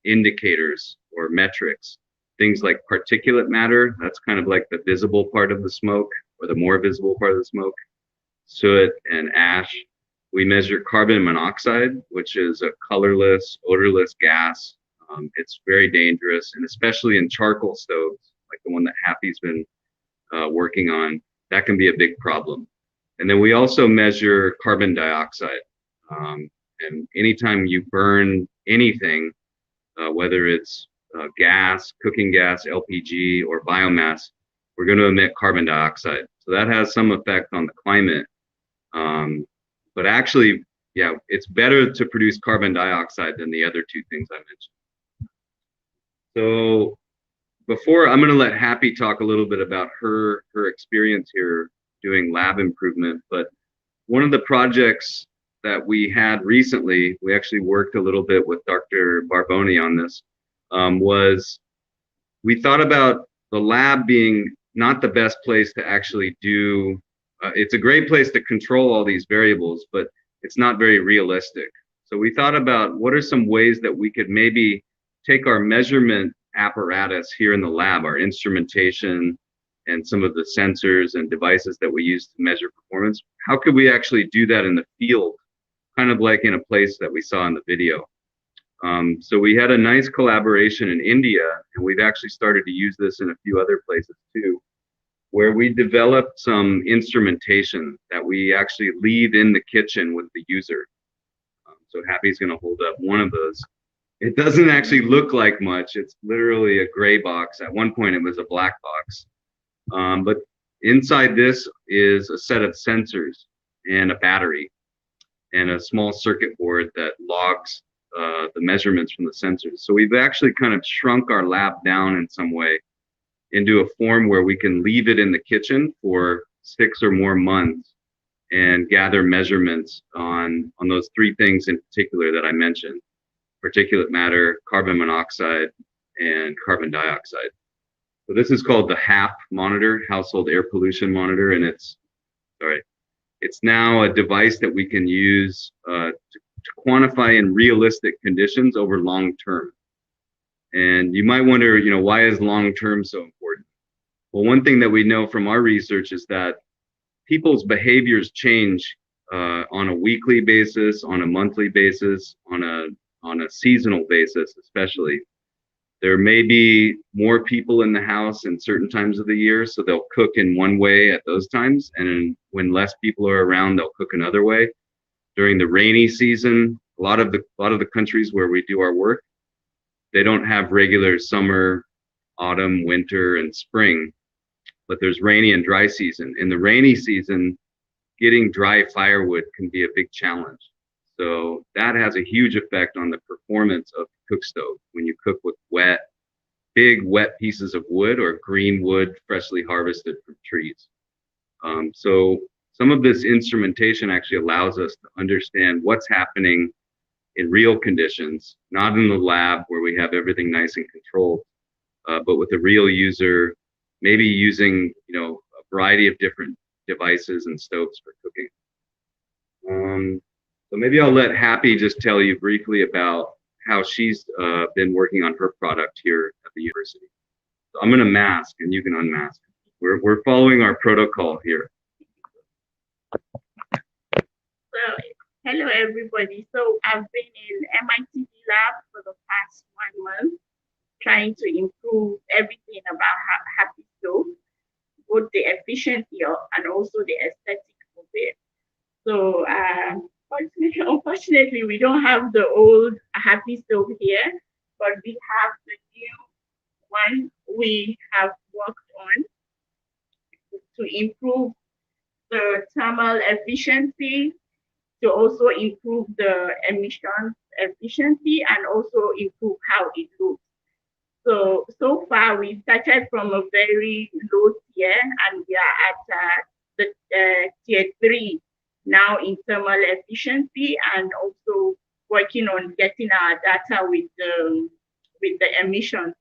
indicators or metrics, things like particulate matter, that's kind of like the visible part of the smoke or the more visible part of the smoke, soot and ash. We measure carbon monoxide, which is a colorless, odorless gas. It's very dangerous, and especially in charcoal stoves, like the one that Happy's been working on, that can be a big problem. And then we also measure carbon dioxide. And anytime you burn anything, whether it's gas, cooking gas, LPG, or biomass, we're going to emit carbon dioxide. So that has some effect on the climate. But actually, yeah, it's better to produce carbon dioxide than the other two things I mentioned. So before, I'm going to let Happy talk a little bit about her experience here doing lab improvement. But one of the projects that we had recently, we actually worked a little bit with Dr. Barboni on this, was we thought about the lab being not the best place to actually do, it's a great place to control all these variables, but it's not very realistic. So we thought about what are some ways that we could maybe take our measurement apparatus here in the lab, our instrumentation and some of the sensors and devices that we use to measure performance. How could we actually do that in the field, kind of like in a place that we saw in the video? So we had a nice collaboration in India, and we've actually started to use this in a few other places too, where we developed some instrumentation that we actually leave in the kitchen with the user. So Happy's going to hold up one of those. It doesn't actually look like much. It's literally a gray box. At one point, it was a black box. But inside this is a set of sensors and a battery and a small circuit board that logs the measurements from the sensors. So we've actually kind of shrunk our lab down in some way into a form where we can leave it in the kitchen for 6 or more months and gather measurements on those three things in particular that I mentioned: particulate matter, carbon monoxide, and carbon dioxide. So this is called the HAP monitor, Household Air Pollution Monitor, and it's now a device that we can use to quantify in realistic conditions over long term. And you might wonder, why is long term so important? Well, one thing that we know from our research is that people's behaviors change on a weekly basis, on a monthly basis, on a seasonal basis, especially. There may be more people in the house in certain times of the year, so they'll cook in one way at those times, and when less people are around, they'll cook another way. During the rainy season, a lot of the countries where we do our work, they don't have regular summer, autumn, winter, and spring, but there's rainy and dry season. In the rainy season, getting dry firewood can be a big challenge. So that has a huge effect on the performance of the cook stove when you cook with big wet pieces of wood or green wood freshly harvested from trees. So some of this instrumentation actually allows us to understand what's happening in real conditions, not in the lab where we have everything nice and controlled, but with a real user, maybe using a variety of different devices and stoves for cooking. So maybe I'll let Happy just tell you briefly about how she's been working on her product here at the university. So I'm going to mask and you can unmask. We're following our protocol here. So, hello everybody. So I've been in MIT lab for the past 1 month, trying to improve everything about Happy Stove, both the efficiency and also the aesthetic of it. So unfortunately, we don't have the old Happy Stove here, but we have the new one we have worked on to improve the thermal efficiency, to also improve the emissions efficiency, and also improve how it looks. So far, we started from a very low tier, and we are at the tier 3 now in thermal efficiency, and also working on getting our data with the emissions.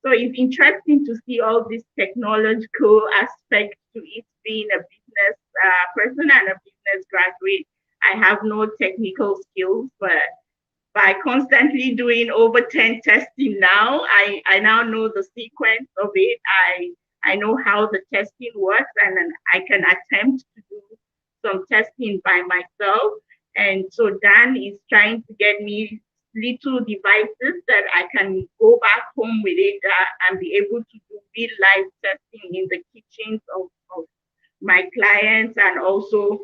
So it's interesting to see all this technological aspect to it, being a business person and a business graduate. I have no technical skills, but by constantly doing over 10 testing now, I now know the sequence of it. I know how the testing works, and then I can attempt to do some testing by myself. And so Dan is trying to get me little devices that I can go back home with it and be able to do real life testing in the kitchens of my clients, and also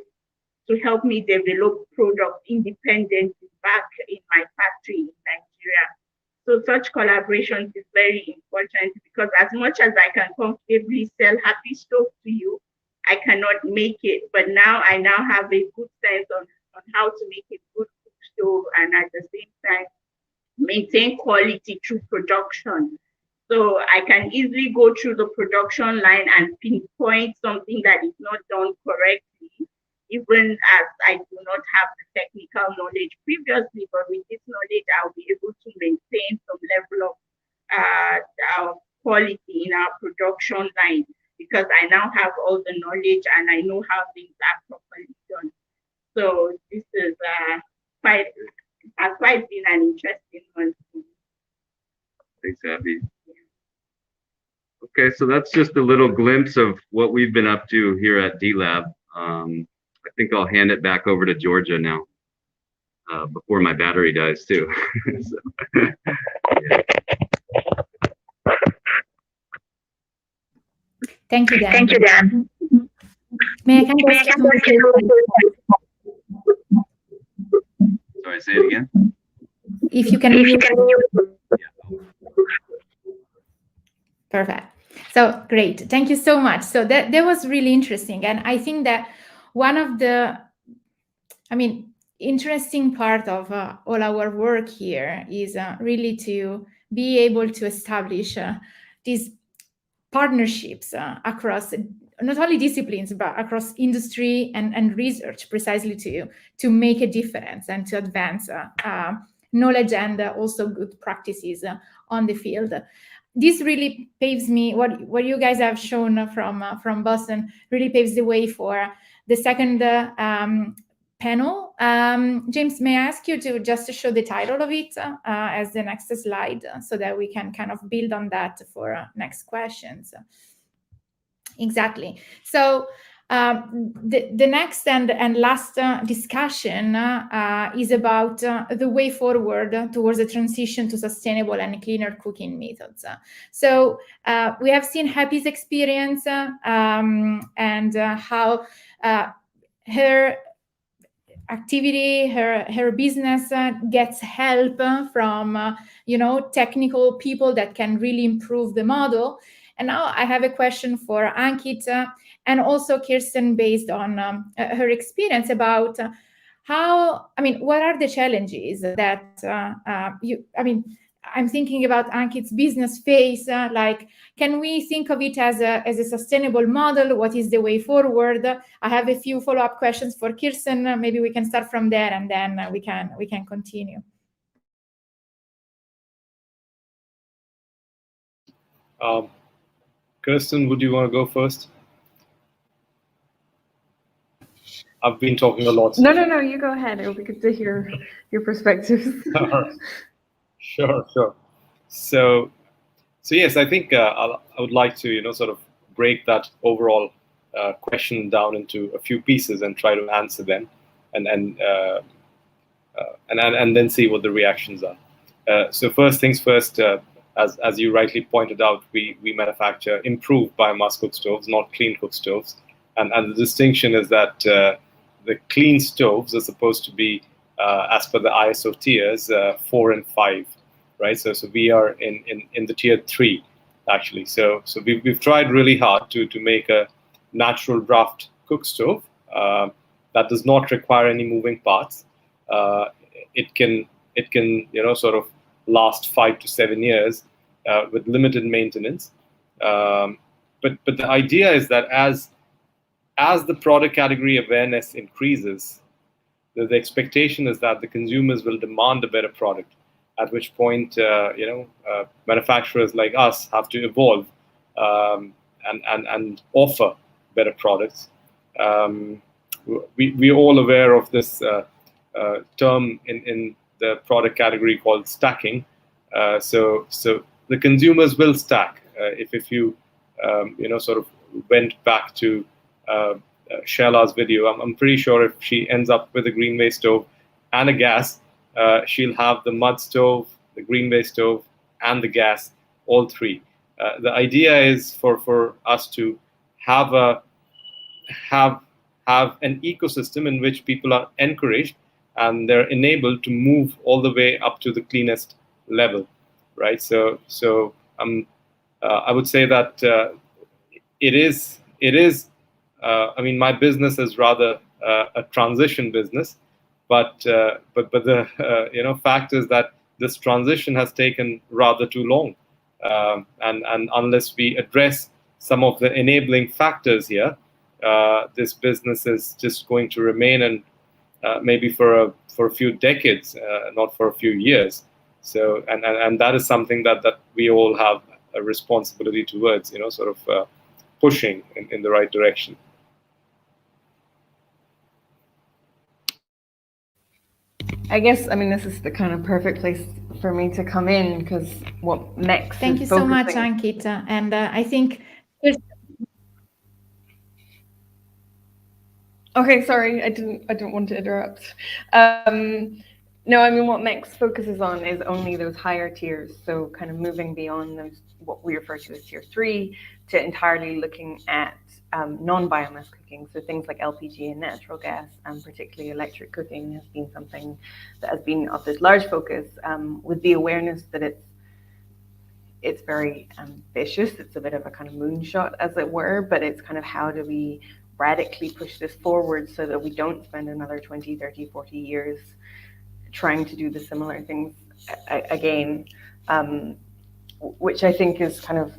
to help me develop products independently back in my factory in Nigeria. So such collaborations is very important, because as much as I can comfortably sell Happy Stove to you, I cannot make it. But now I have a good sense on how to make a good cook stove, and at the same time maintain quality through production. So I can easily go through the production line and pinpoint something that is not done correctly, even as I do not have the technical knowledge previously. But with this knowledge, I'll be able to maintain some level of quality in our production line, because I now have all the knowledge and I know how things are properly done. So this is has quite been an interesting one. Thanks, Abby. Okay, so that's just a little glimpse of what we've been up to here at D-Lab. I think I'll hand it back over to Giorgia now, before my battery dies too. So, yeah. Thank you, Dan. Thank you, Dan. May I ask Sorry, say it again. if you can mute? Perfect. So great. Thank you so much. So that was really interesting. And I think that one of the, interesting part of all our work here is really to be able to establish these partnerships across not only disciplines, but across industry and research, precisely to make a difference and to advance knowledge and also good practices on the field. This really paves me, what you guys have shown from Boston really paves the way for the second panel. James, may I ask you to just show the title of it as the next slide, so that we can kind of build on that for next questions. Exactly. So the next and last discussion is about the way forward towards a transition to sustainable and cleaner cooking methods. So we have seen Happy's experience and how her activity, her business gets help from technical people that can really improve the model. And now I have a question for Ankit and also Kirsten, based on her experience, about what are the challenges that I'm thinking about Ankit's business phase. Like, can we think of it as a sustainable model? What is the way forward? I have a few follow-up questions for Kirsten. Maybe we can start from there, and then we can continue. Kirsten, would you want to go first? I've been talking a lot. No, you go ahead. It'll be good to hear your perspectives. Sure. So yes, I think I would like to sort of break that overall question down into a few pieces and try to answer them, and then see what the reactions are. So first things first. As you rightly pointed out, we manufacture improved biomass cook stoves, not clean cook stoves, and the distinction is that the clean stoves are supposed to be, as per the ISO tiers, 4 and 5, right? So we are in the tier 3 actually. So we've tried really hard to make a natural draft cook stove that does not require any moving parts. It can sort of last 5 to 7 years with limited maintenance. But the idea is that as the product category awareness increases, the expectation is that the consumers will demand a better product, at which point manufacturers like us have to evolve and offer better products. we're all aware of this term in the product category called stacking. So the consumers will stack. If you sort of went back to Shaila's video, I'm pretty sure if she ends up with a Greenway stove and a gas, she'll have the mud stove, the Greenway stove, and the gas, all three. The idea is for us to have an ecosystem in which people are encouraged and they're enabled to move all the way up to the cleanest level, right? So I would say that it is. I mean, my business is rather a transition business, but the fact is that this transition has taken rather too long, and unless we address some of the enabling factors here, this business is just going to remain, and maybe for a few decades, not for a few years. So and that is something that we all have a responsibility towards, sort of pushing in the right direction. I guess, I mean, this is the kind of perfect place for me to come in, because what Mex Thank you so much, Ankit. And I think there's... Okay, sorry, I didn't want to interrupt. No, I mean, what Mex focuses on is only those higher tiers. So kind of moving beyond those, what we refer to as tier 3, to entirely looking at non-biomass cooking. So things like LPG and natural gas, and particularly electric cooking, has been something that has been of this large focus, with the awareness that it's very ambitious. It's a bit of a kind of moonshot, as it were, but it's kind of, how do we radically push this forward so that we don't spend another 20, 30, 40 years trying to do the similar things again, which I think is kind of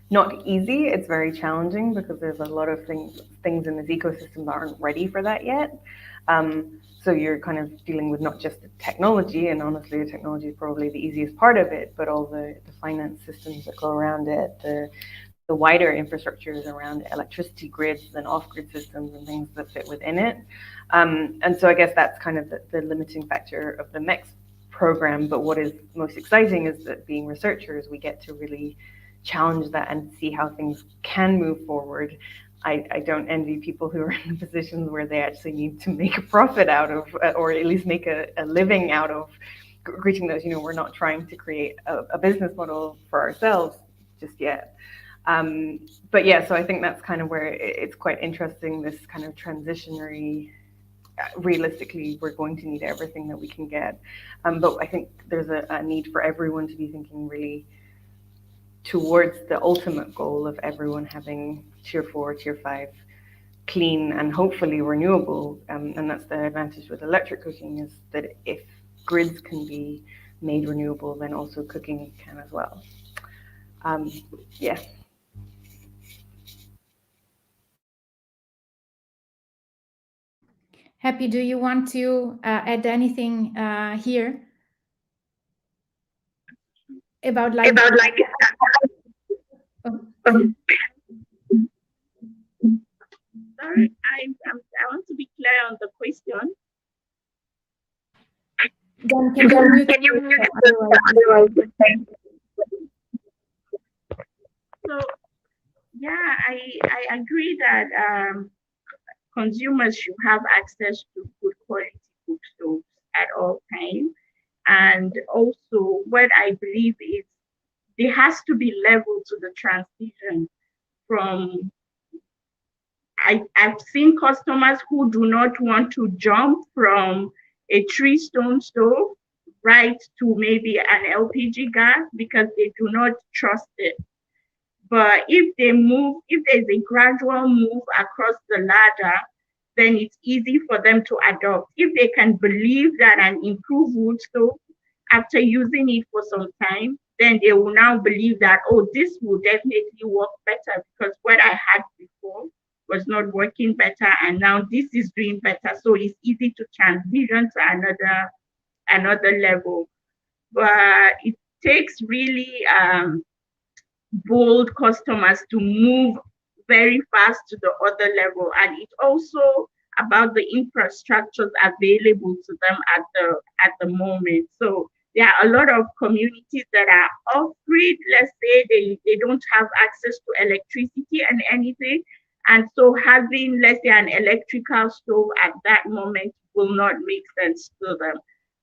not easy. It's very challenging because there's a lot of things in this ecosystem that aren't ready for that yet. So you're kind of dealing with not just the technology, and honestly, the technology is probably the easiest part of it, but all the finance systems that go around it, the wider infrastructures around electricity grids and off-grid systems and things that fit within it. And so I guess that's kind of the limiting factor of the MEX program. But what is most exciting is that, being researchers, we get to really challenge that and see how things can move forward. I don't envy people who are in the positions where they actually need to make a profit out of, or at least make a living out of, reaching those. We're not trying to create a business model for ourselves just yet. But yeah, so I think that's kind of where it's quite interesting, this kind of transitionary. Realistically, we're going to need everything that we can get. But I think there's a need for everyone to be thinking really towards the ultimate goal of everyone having tier 4, tier 5 clean and hopefully renewable. And that's the advantage with electric cooking, is that if grids can be made renewable, then also cooking can as well. Yeah. Happy, do you want to add anything here about like Sorry, I want to be clear on the question. Then can you mute otherwise? So yeah, I agree that consumers should have access to good quality cook stoves at all times. And also, what I believe is there has to be level to the transition from, I've seen customers who do not want to jump from a 3-stone stove right to maybe an LPG gas because they do not trust it. But if there's a gradual move across the ladder, then it's easy for them to adopt. If they can believe that an improved wood stove, after using it for some time, then they will now believe that, oh, this will definitely work better because what I had before was not working better, and now this is doing better. So it's easy to transition to another level. But it takes really bold customers to move very fast to the other level. And it's also about the infrastructures available to them at the moment. So there are a lot of communities that are off-grid. Let's say they don't have access to electricity and anything. And so having, let's say, an electrical stove at that moment will not make sense to them.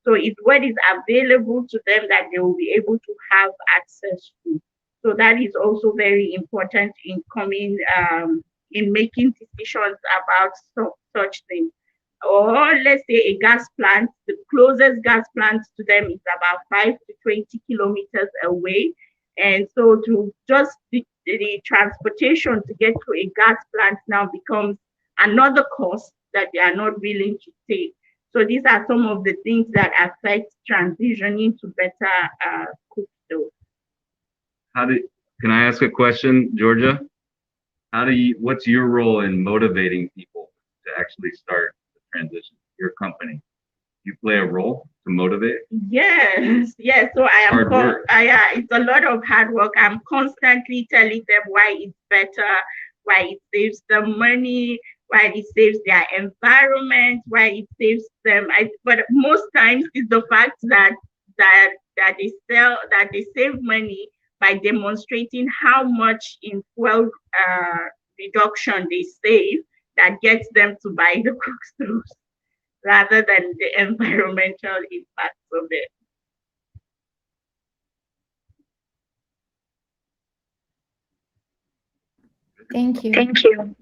So it's what is available to them that they will be able to have access to. So that is also very important in making decisions about such things. Or let's say a gas plant, the closest gas plant to them is about 5 to 20 kilometers away. And so to just the transportation to get to a gas plant now becomes another cost that they are not willing to take. So these are some of the things that affect transitioning to better cook stove. Can I ask a question, Giorgia? What's your role in motivating people to actually start the transition? Your company, you play a role to motivate? Yes. So I am. It's a lot of hard work. I'm constantly telling them why it's better, why it saves them money, why it saves their environment, why it saves them. But most times it's the fact that they save money by demonstrating how much in fuel reduction they save that gets them to buy the cook stoves rather than the environmental impacts of it. Thank you. Thank you.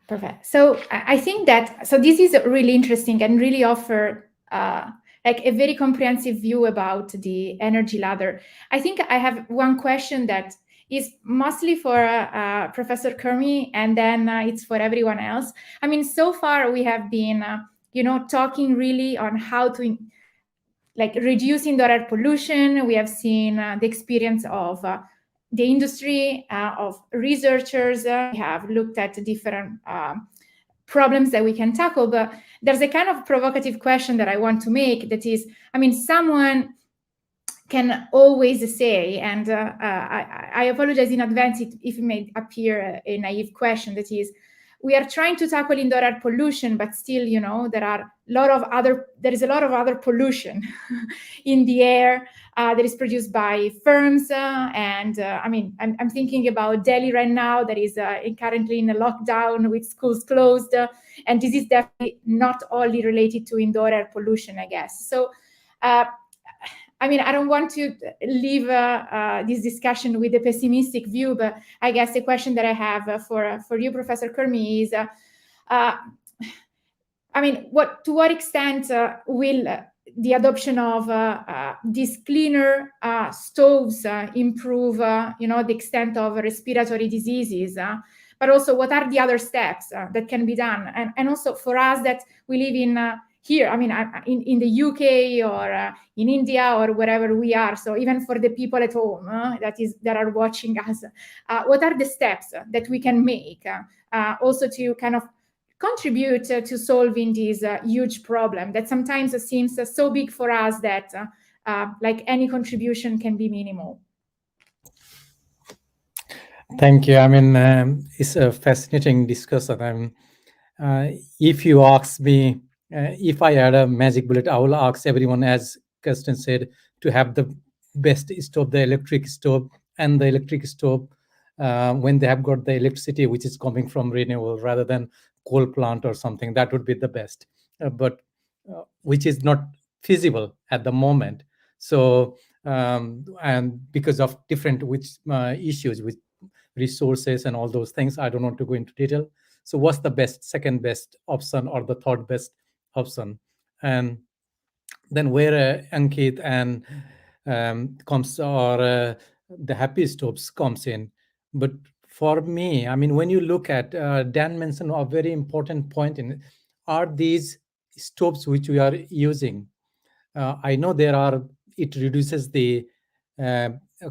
Perfect. So I think that, so this is really interesting and really offer like a very comprehensive view about the energy ladder. I think I have one question that is mostly for Professor Kermi, and then it's for everyone else. I mean, so far we have been, talking really on how to reduce indoor air pollution. We have seen the experience of the industry, of researchers. We have looked at different problems that we can tackle, but there's a kind of provocative question that I want to make, that is, I mean, someone can always say, and I apologize in advance if it may appear a naive question, that is, we are trying to tackle indoor air pollution, but still, there is a lot of other pollution in the air that is produced by firms. I mean, I'm thinking about Delhi right now, that is currently in a lockdown with schools closed. And this is definitely not only related to indoor air pollution, I guess. So, I mean, I don't want to leave this discussion with a pessimistic view, but I guess the question that I have for you, Professor Kermi, is, I mean, to what extent will the adoption of these cleaner stoves improve, the extent of respiratory diseases? But also, what are the other steps that can be done? And also for us that we live in here, I mean, in the UK or in India or wherever we are. So even for the people at home that are watching us, what are the steps that we can make also to kind of contribute to solving this huge problem that sometimes seems so big for us that like any contribution can be minimal? Thank you. I mean, it's a fascinating discussion. If you ask me, if I had a magic bullet, I will ask everyone, as Kirsten said, to have the best stove, the electric stove, and the electric stove when they have got the electricity which is coming from renewable rather than coal plant or something. That would be the best, but which is not feasible at the moment. So, and because of different issues with resources and all those things, I don't want to go into detail. So what's the second best option or the third best option? And then where Ankit and comes, or the happy stoves comes in. But for me, I mean, when you look at, Dan mentioned a very important point in, are these stoves which we are using, I know it reduces the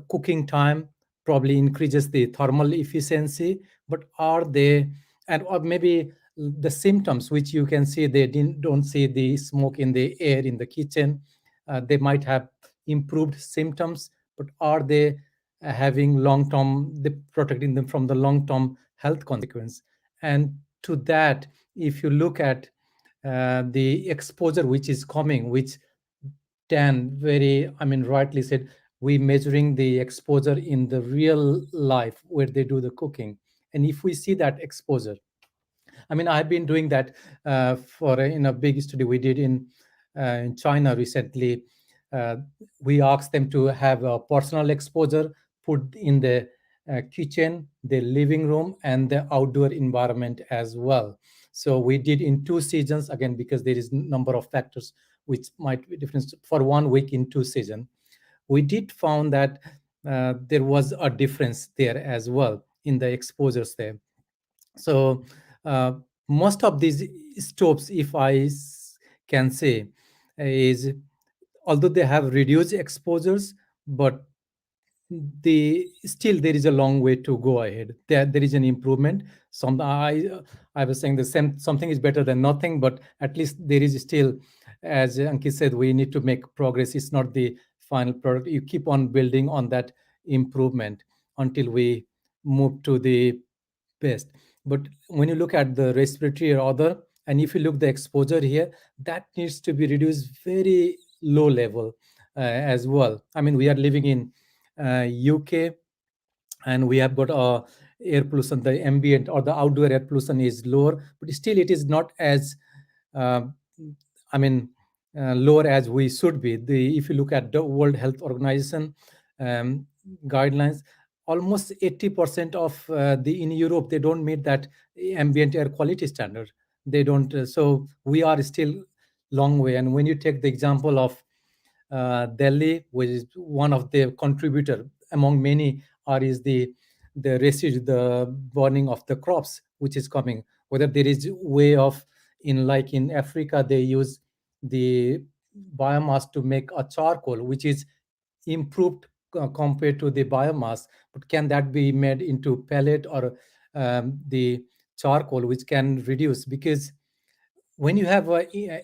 cooking time, probably increases the thermal efficiency, but are they, or maybe the symptoms which you can see, they don't see the smoke in the air in the kitchen, they might have improved symptoms, but are they having long-term, protecting them from the long-term health consequence? And to that, if you look at the exposure which is coming, which Dan very, rightly said, we measuring the exposure in the real life where they do the cooking. And if we see that exposure, I've been doing that in a big study we did in China recently. We asked them to have a personal exposure put in the kitchen, the living room, and the outdoor environment as well. So we did in 2 seasons, again, because there is number of factors which might be different for 1 week in 2 seasons. We did found that there was a difference there as well in the exposures there. So most of these stoves, if I can say, is although they have reduced exposures, but still there is a long way to go ahead. There is an improvement. I was saying the same, something is better than nothing, but at least there is still, as Ankit said, we need to make progress. It's not the final product. You keep on building on that improvement until we move to the best. But when you look at the respiratory or other, and if you look the exposure here, that needs to be reduced very low level as well. We are living in UK, and we have got air pollution, the ambient or the outdoor air pollution is lower, but still it is not as lower as we should be. If you look at the World Health Organization guidelines, almost 80% of in Europe, they don't meet that ambient air quality standard. They don't. So we are still long way. And when you take the example of Delhi, which is one of the contributor among many, is the residue, the burning of the crops, which is coming. Whether there is way of in Africa, they use the biomass to make a charcoal, which is improved compared to the biomass, but can that be made into pellet or the charcoal, which can reduce? Because when you have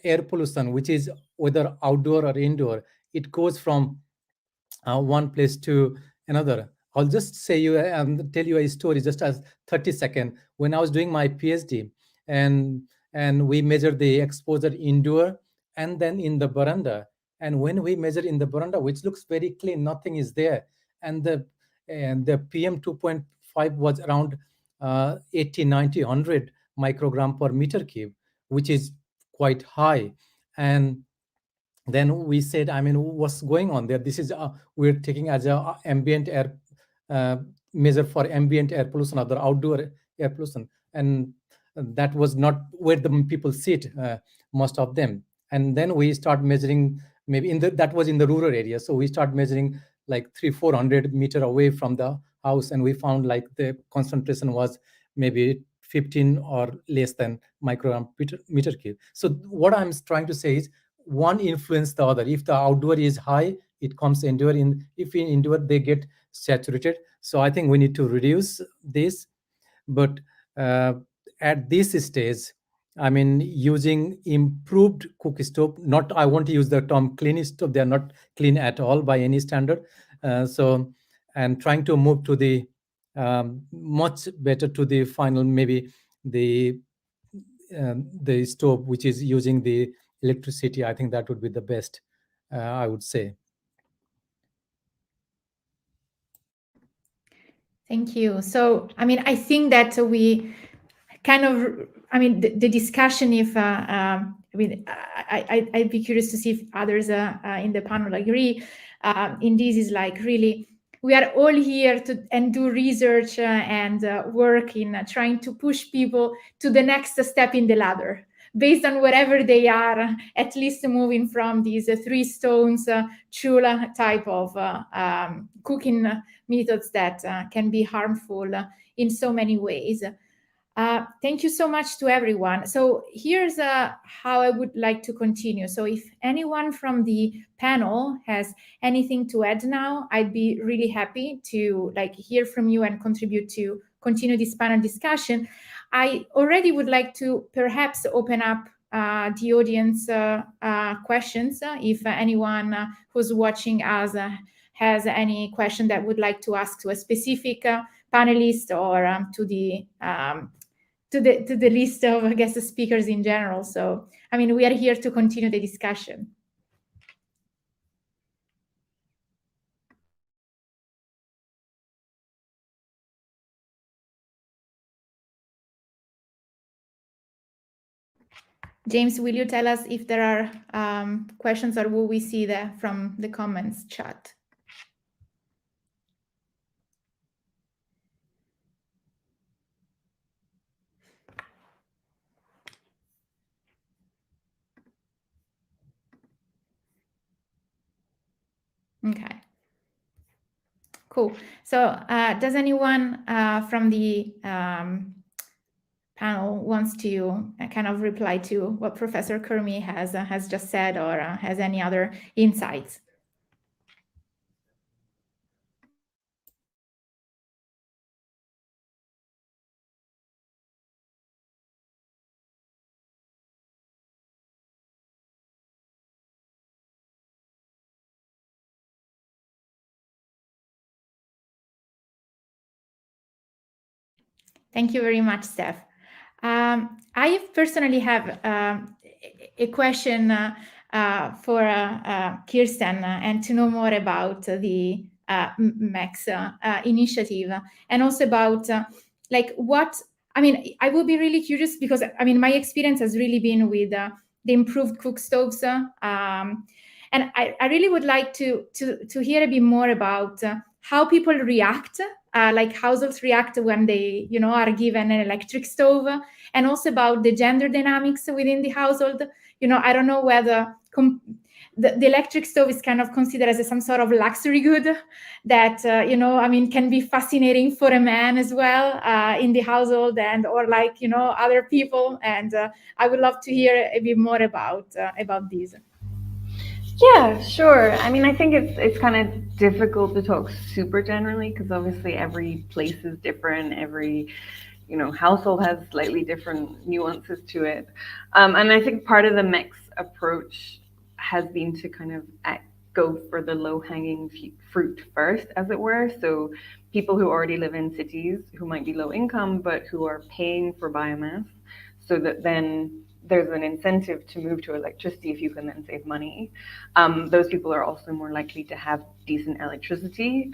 air pollution, which is whether outdoor or indoor, it goes from one place to another. I'll just say you tell you a story, just as 30 seconds. When I was doing my PhD, and we measured the exposure indoor and then in the veranda. And when we measure in the veranda, which looks very clean, nothing is there, and the PM 2.5 was around 80, 90, 100 microgram per meter cube, which is quite high. And then we said, what's going on there? This is we're taking as a ambient air measure for ambient air pollution, other outdoor air pollution, and that was not where the people sit, most of them. And then we start measuring, maybe that was in the rural area, so we start measuring like 300-400 meter away from the house, and we found like the concentration was maybe 15 or less than microgram meter cube. So what I'm trying to say is, one influence the other. If the outdoor is high, it comes indoor. If in indoor, they get saturated. So I think we need to reduce this. But at this stage, using improved cook stove, not, I want to use the term clean stove. They are not clean at all by any standard. And trying to move to the much better to the final, maybe the stove which is using the electricity. I think that would be the best, I would say. Thank you. So, I think that we kind of, the discussion, if, I'd be curious to see if others in the panel agree, in this is like really, we are all here to do research and work in trying to push people to the next step in the ladder, based on wherever they are, at least moving from these 3 stones chula type of cooking methods that can be harmful in so many ways. Thank you so much to everyone. So here's how I would like to continue. So if anyone from the panel has anything to add now, I'd be really happy to hear from you and contribute to continue this panel discussion. I already would like to perhaps open up the audience questions. If anyone who's watching us has any question that would like to ask to a specific panelist or to the list of guest speakers in general. So, I mean, we are here to continue the discussion. James, will you tell us if there are questions, or will we see that from the comments chat? Okay. Cool. So does anyone from the panel wants to kind of reply to what Professor Kermi has just said, or has any other insights? Thank you very much, Steph. I personally have a question for Kirsten, and to know more about the MEX initiative, and also about like what, I mean, I will be really curious, because I mean, my experience has really been with the improved cook stoves, and I really would like to hear a bit more about how people react, like households react when they, you know, are given an electric stove, and also about the gender dynamics within the household. You know, I don't know whether the electric stove is kind of considered as some sort of luxury good that, you know, I mean, can be fascinating for a man as well in the household, and or like, you know, other people. And I would love to hear a bit more about these. Yeah, sure. I mean, I think it's kind of difficult to talk super generally, because obviously every place is different. Every, you know, household has slightly different nuances to it. And I think part of the MEX approach has been to kind of go for the low-hanging fruit first, as it were. So people who already live in cities, who might be low income, but who are paying for biomass, so that then there's an incentive to move to electricity if you can then save money. Those people are also more likely to have decent electricity.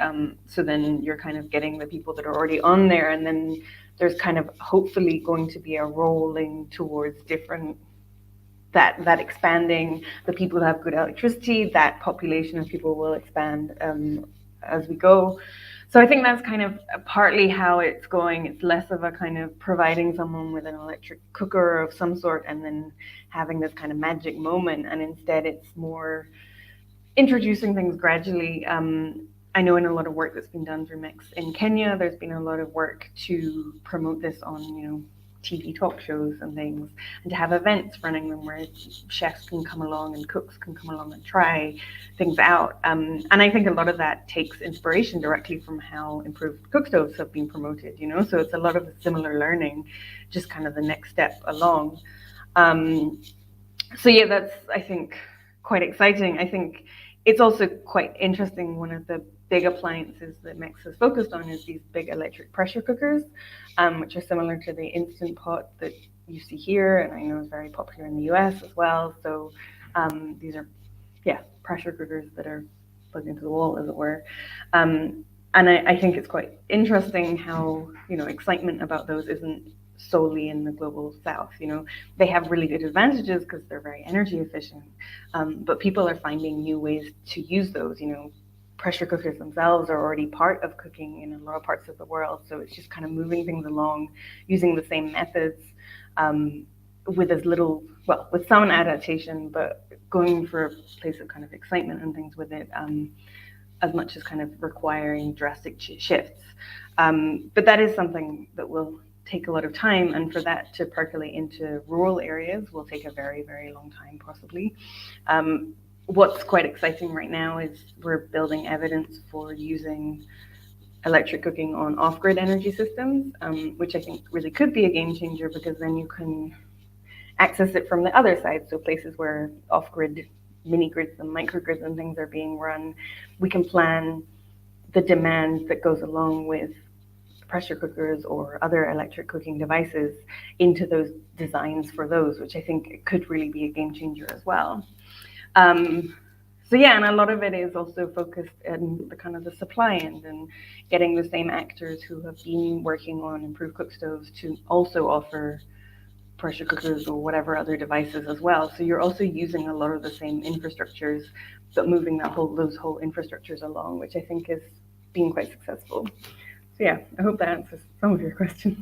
So then you're kind of getting the people that are already on there, and then there's kind of hopefully going to be a rolling towards different, that expanding the people who have good electricity, that population of people will expand as we go. So I think that's kind of partly how it's going. It's less of a kind of providing someone with an electric cooker of some sort and then having this kind of magic moment, and instead it's more introducing things gradually. I know in a lot of work that's been done through MEX in Kenya, there's been a lot of work to promote this on, you know, TV talk shows and things, and to have events running them where chefs can come along and cooks can come along and try things out. And I think a lot of that takes inspiration directly from how improved cook stoves have been promoted, you know, so it's a lot of similar learning, just kind of the next step along. So yeah, that's, I think, quite exciting. I think it's also quite interesting. One of the big appliances that MEX has focused on is these big electric pressure cookers, which are similar to the Instant Pot that you see here, and I know is very popular in the US as well. So these are, yeah, pressure cookers that are plugged into the wall, as it were. And I think it's quite interesting how, you know, excitement about those isn't solely in the global south. You know, they have really good advantages because they're very energy efficient, but people are finding new ways to use those. You know, pressure cookers themselves are already part of cooking in a lot of parts of the world, so it's just kind of moving things along using the same methods, with as little, well, with some adaptation, but going for a place of kind of excitement and things with it, as much as kind of requiring drastic shifts. But that is something that will take a lot of time, and for that to percolate into rural areas will take a very, very long time, possibly. What's quite exciting right now is we're building evidence for using electric cooking on off-grid energy systems, which I think really could be a game changer, because then you can access it from the other side. So places where off-grid mini grids and microgrids and things are being run, we can plan the demand that goes along with pressure cookers or other electric cooking devices into those designs for those, which I think could really be a game changer as well. So yeah, and a lot of it is also focused in the kind of the supply end and getting the same actors who have been working on improved cook stoves to also offer pressure cookers or whatever other devices as well. So you're also using a lot of the same infrastructures, but moving those whole infrastructures along, which I think is being quite successful. So yeah, I hope that answers some of your questions.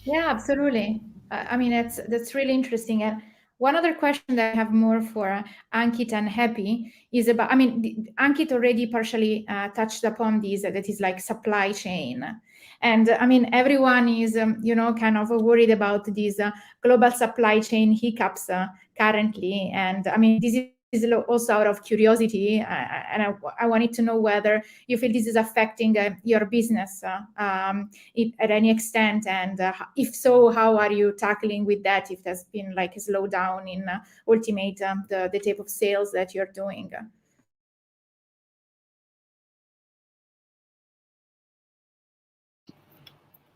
Yeah, absolutely. I mean, that's really interesting. And one other question that I have more for Ankit and Happy is about, I mean, Ankit already partially touched upon this, that is like supply chain. And I mean, everyone is, kind of worried about these global supply chain hiccups currently. And I mean, this is also out of curiosity, and I wanted to know whether you feel this is affecting your business at any extent, and if so, how are you tackling with that, if there's been like a slowdown in ultimate the type of sales that you're doing?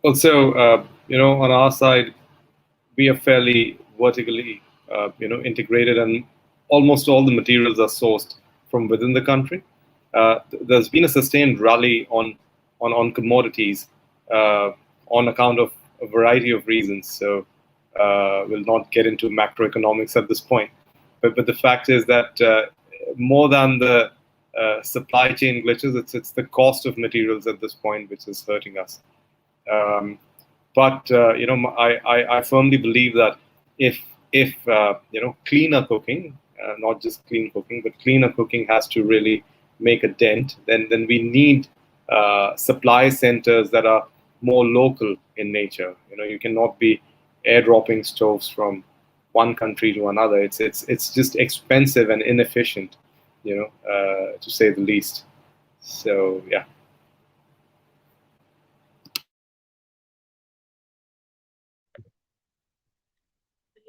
Also, on our side, we are fairly vertically, integrated, and almost all the materials are sourced from within the country. There's been a sustained rally on commodities on account of a variety of reasons. So we'll not get into macroeconomics at this point. But the fact is that more than the supply chain glitches, it's the cost of materials at this point which is hurting us. But I firmly believe that if cleaner cooking, not just clean cooking, but cleaner cooking has to really make a dent, then we need supply centers that are more local in nature. You cannot be airdropping stoves from one country to another. It's just expensive and inefficient, to say the least. So yeah.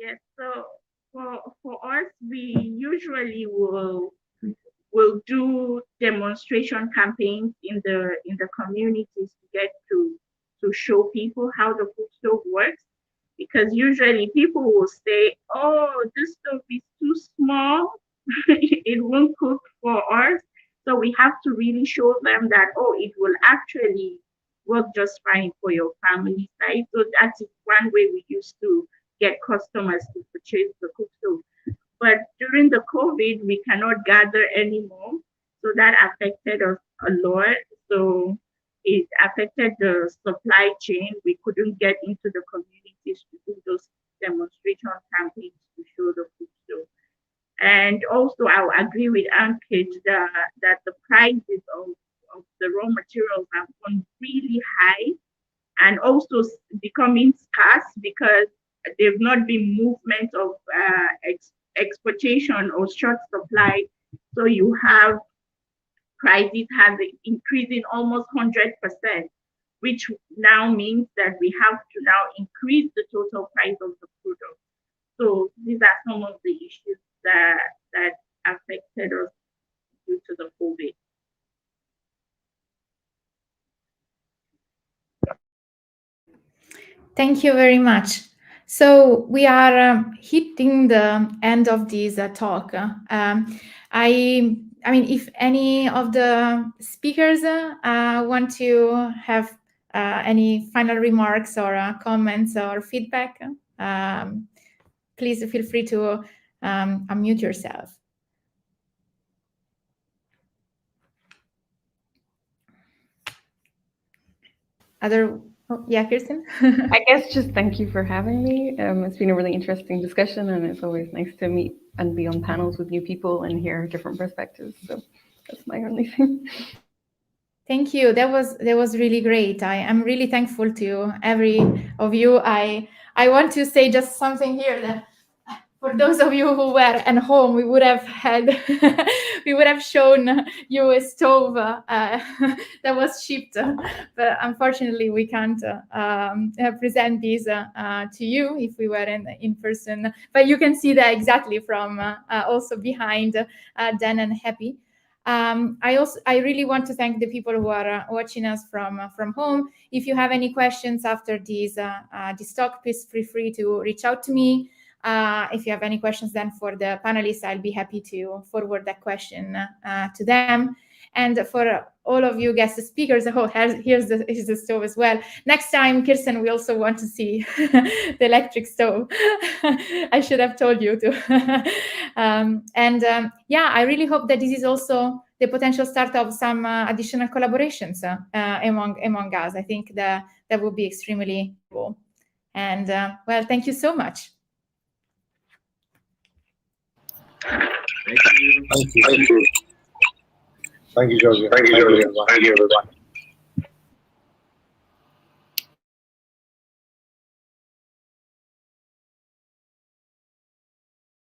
Yes, so for us, we usually will do demonstration campaigns in the communities to get to show people how the cook stove works, because usually people will say, "Oh, this stove is too small, it won't cook for us." So we have to really show them that, oh, it will actually work just fine for your family size. So that's one way we used to get customers to purchase the cook stove. But during the COVID, we cannot gather anymore. So that affected us a lot. So it affected the supply chain. We couldn't get into the communities to do those demonstration campaigns to show the cook stove. And also, I'll agree with Ankit that the prices of the raw materials have gone really high and also becoming scarce because there've not been movement of exportation or short supply. So you have prices have increasing almost 100%, which now means that we have to now increase the total price of the product. So these are some of the issues that affected us due to the COVID. Thank you very much. So we are hitting the end of this talk. I mean, if any of the speakers want to have any final remarks or comments or feedback, please feel free to unmute yourself. Yeah, Kirsten? I guess just thank you for having me. It's been a really interesting discussion, and it's always nice to meet and be on panels with new people and hear different perspectives. So that's my only thing. Thank you. That was really great. I am really thankful to every of you. I want to say just something here that For those of you who were at home, we would have shown you a stove that was shipped, but unfortunately we can't present these to you if we were in person. But you can see that exactly from also behind Dan and Happy. I really want to thank the people who are watching us from home. If you have any questions after this talk, please feel free to reach out to me. If you have any questions then for the panelists, I'll be happy to forward that question to them. And for all of you guest speakers, here's the stove as well. Next time, Kirsten, we also want to see the electric stove. I should have told you to. Yeah, I really hope that this is also the potential start of some additional collaborations among us. I think that would be extremely cool. And well, thank you so much. Thank you, Giorgia. Thank you, everyone.